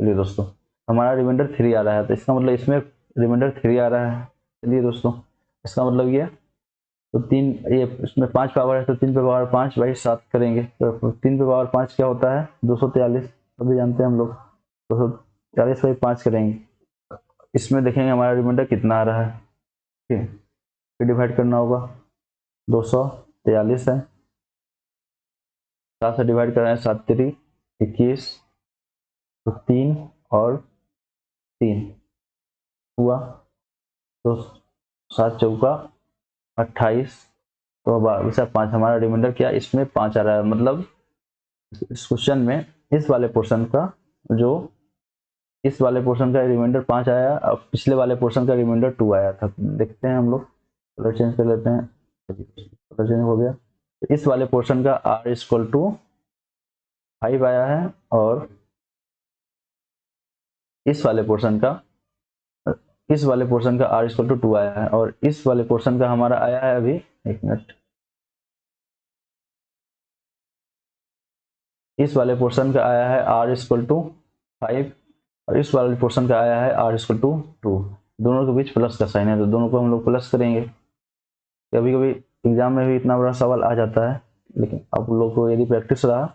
A: चलिए दोस्तों, हमारा रिमाइंडर 3 आ रहा है, तो इसका मतलब इसमें रिमाइंडर 3 आ रहा है। चलिए दोस्तों, इसका मतलब ये तो तीन, ये इसमें 5 पावर है तो 3 पे पावर 5 बाई 7 करेंगे, तो 3 पे पावर 5 क्या होता है 243, अभी जानते हैं हम लोग, 243 बाई 5 करेंगे। इसमें देखेंगे हमारा रिमाइंडर कितना आ रहा है, ठीक है, फिर डिवाइड करना होगा, 243 है, 7 से डिवाइड कर रहे हैं, 7 3 21, तो 3 और 3 हुआ, तो 7 चौका 28, तो अब वैसा 5 हमारा रिमाइंडर क्या इसमें 5 आ रहा है, मतलब इस क्वेश्चन में इस वाले पोर्शन का जो इस वाले पोर्शन का रिमाइंडर 5 आया, अब पिछले वाले पोर्शन का रिमाइंडर 2 आया था। देखते हैं हम लोग, कलर चेंज कर लेते हैं, कलर चेंज हो गया। तो इस वाले पोर्शन का r इक्वल टू 5 आया है, और इस वाले पोर्शन का r इक्वल टू 2 आया है, और इस वाले पोर्शन का हमारा आया है अभी, एक मिनट, इस वाले पोर्शन का आया है r इक्वल टू 5, और इस वाले पोर्शन का आया है r इक्वल टू 2, दोनों के बीच प्लस का साइन है, तो दोनों को हम लोग प्लस करेंगे। कभी कभी एग्जाम में भी इतना बड़ा सवाल आ जाता है, लेकिन आप लोग को यदि प्रैक्टिस रहा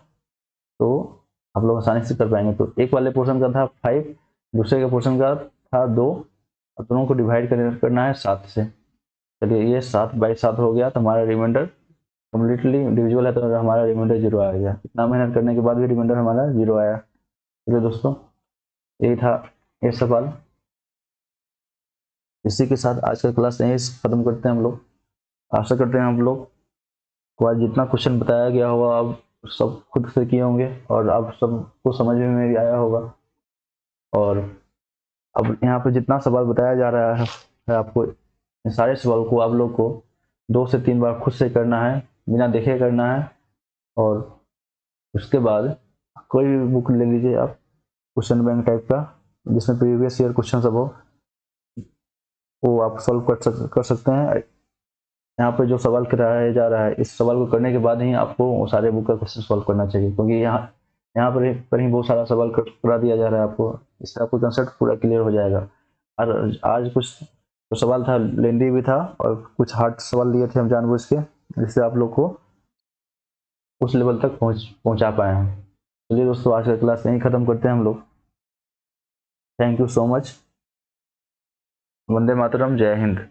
A: तो आप लोग आसानी से कर पाएंगे। तो एक वाले पोर्शन का था 5, दूसरे के पोर्शन का था 2, और दोनों को डिवाइड करना है 7 से। चलिए ये 7 बाई 7 हो गया, तो हमारा रिमाइंडर कम्प्लीटली डिविजिबल है, तो हमारा रिमाइंडर 0 आ गया। इतना मेहनत करने के बाद भी रिमाइंडर हमारा 0 आया। चलिए दोस्तों, यही था ये सवाल। इसी के साथ आज का क्लास यहीं खत्म करते हैं हम लोग। आशा करते हैं हम लोग को आज जितना क्वेश्चन बताया गया होगा आप सब खुद से किए होंगे, और आप सबको समझ में भी आया होगा। और अब यहाँ पे जितना सवाल बताया जा रहा है आपको, सारे सवाल को आप लोग को 2 से 3 बार खुद से करना है, बिना देखे करना है। और उसके बाद कोई भी बुक ले लीजिए आप, क्वेश्चन बैंक टाइप का, जिसमें प्रीवियस ईयर क्वेश्चन सब हो, वो आप सॉल्व कर सकते हैं। यहाँ पे जो सवाल कराया जा रहा है, इस सवाल को करने के बाद ही आपको वो सारे बुक का क्वेश्चन सॉल्व करना चाहिए, क्योंकि यहाँ पर ही बहुत सारा सवाल करा दिया जा रहा है आपको। इससे आपको कंसेप्ट पूरा क्लियर हो जाएगा। और आज कुछ तो सवाल था लेंदी भी था, और कुछ हार्ड सवाल लिए थे हम जानबूझ के, जिससे आप लोग को उस लेवल तक पहुँचा पाए हैं। चलिए दोस्तों, आज का क्लास यहीं ख़त्म करते हैं हम लोग। Thank you so much. Vande Mataram, जय हिंद।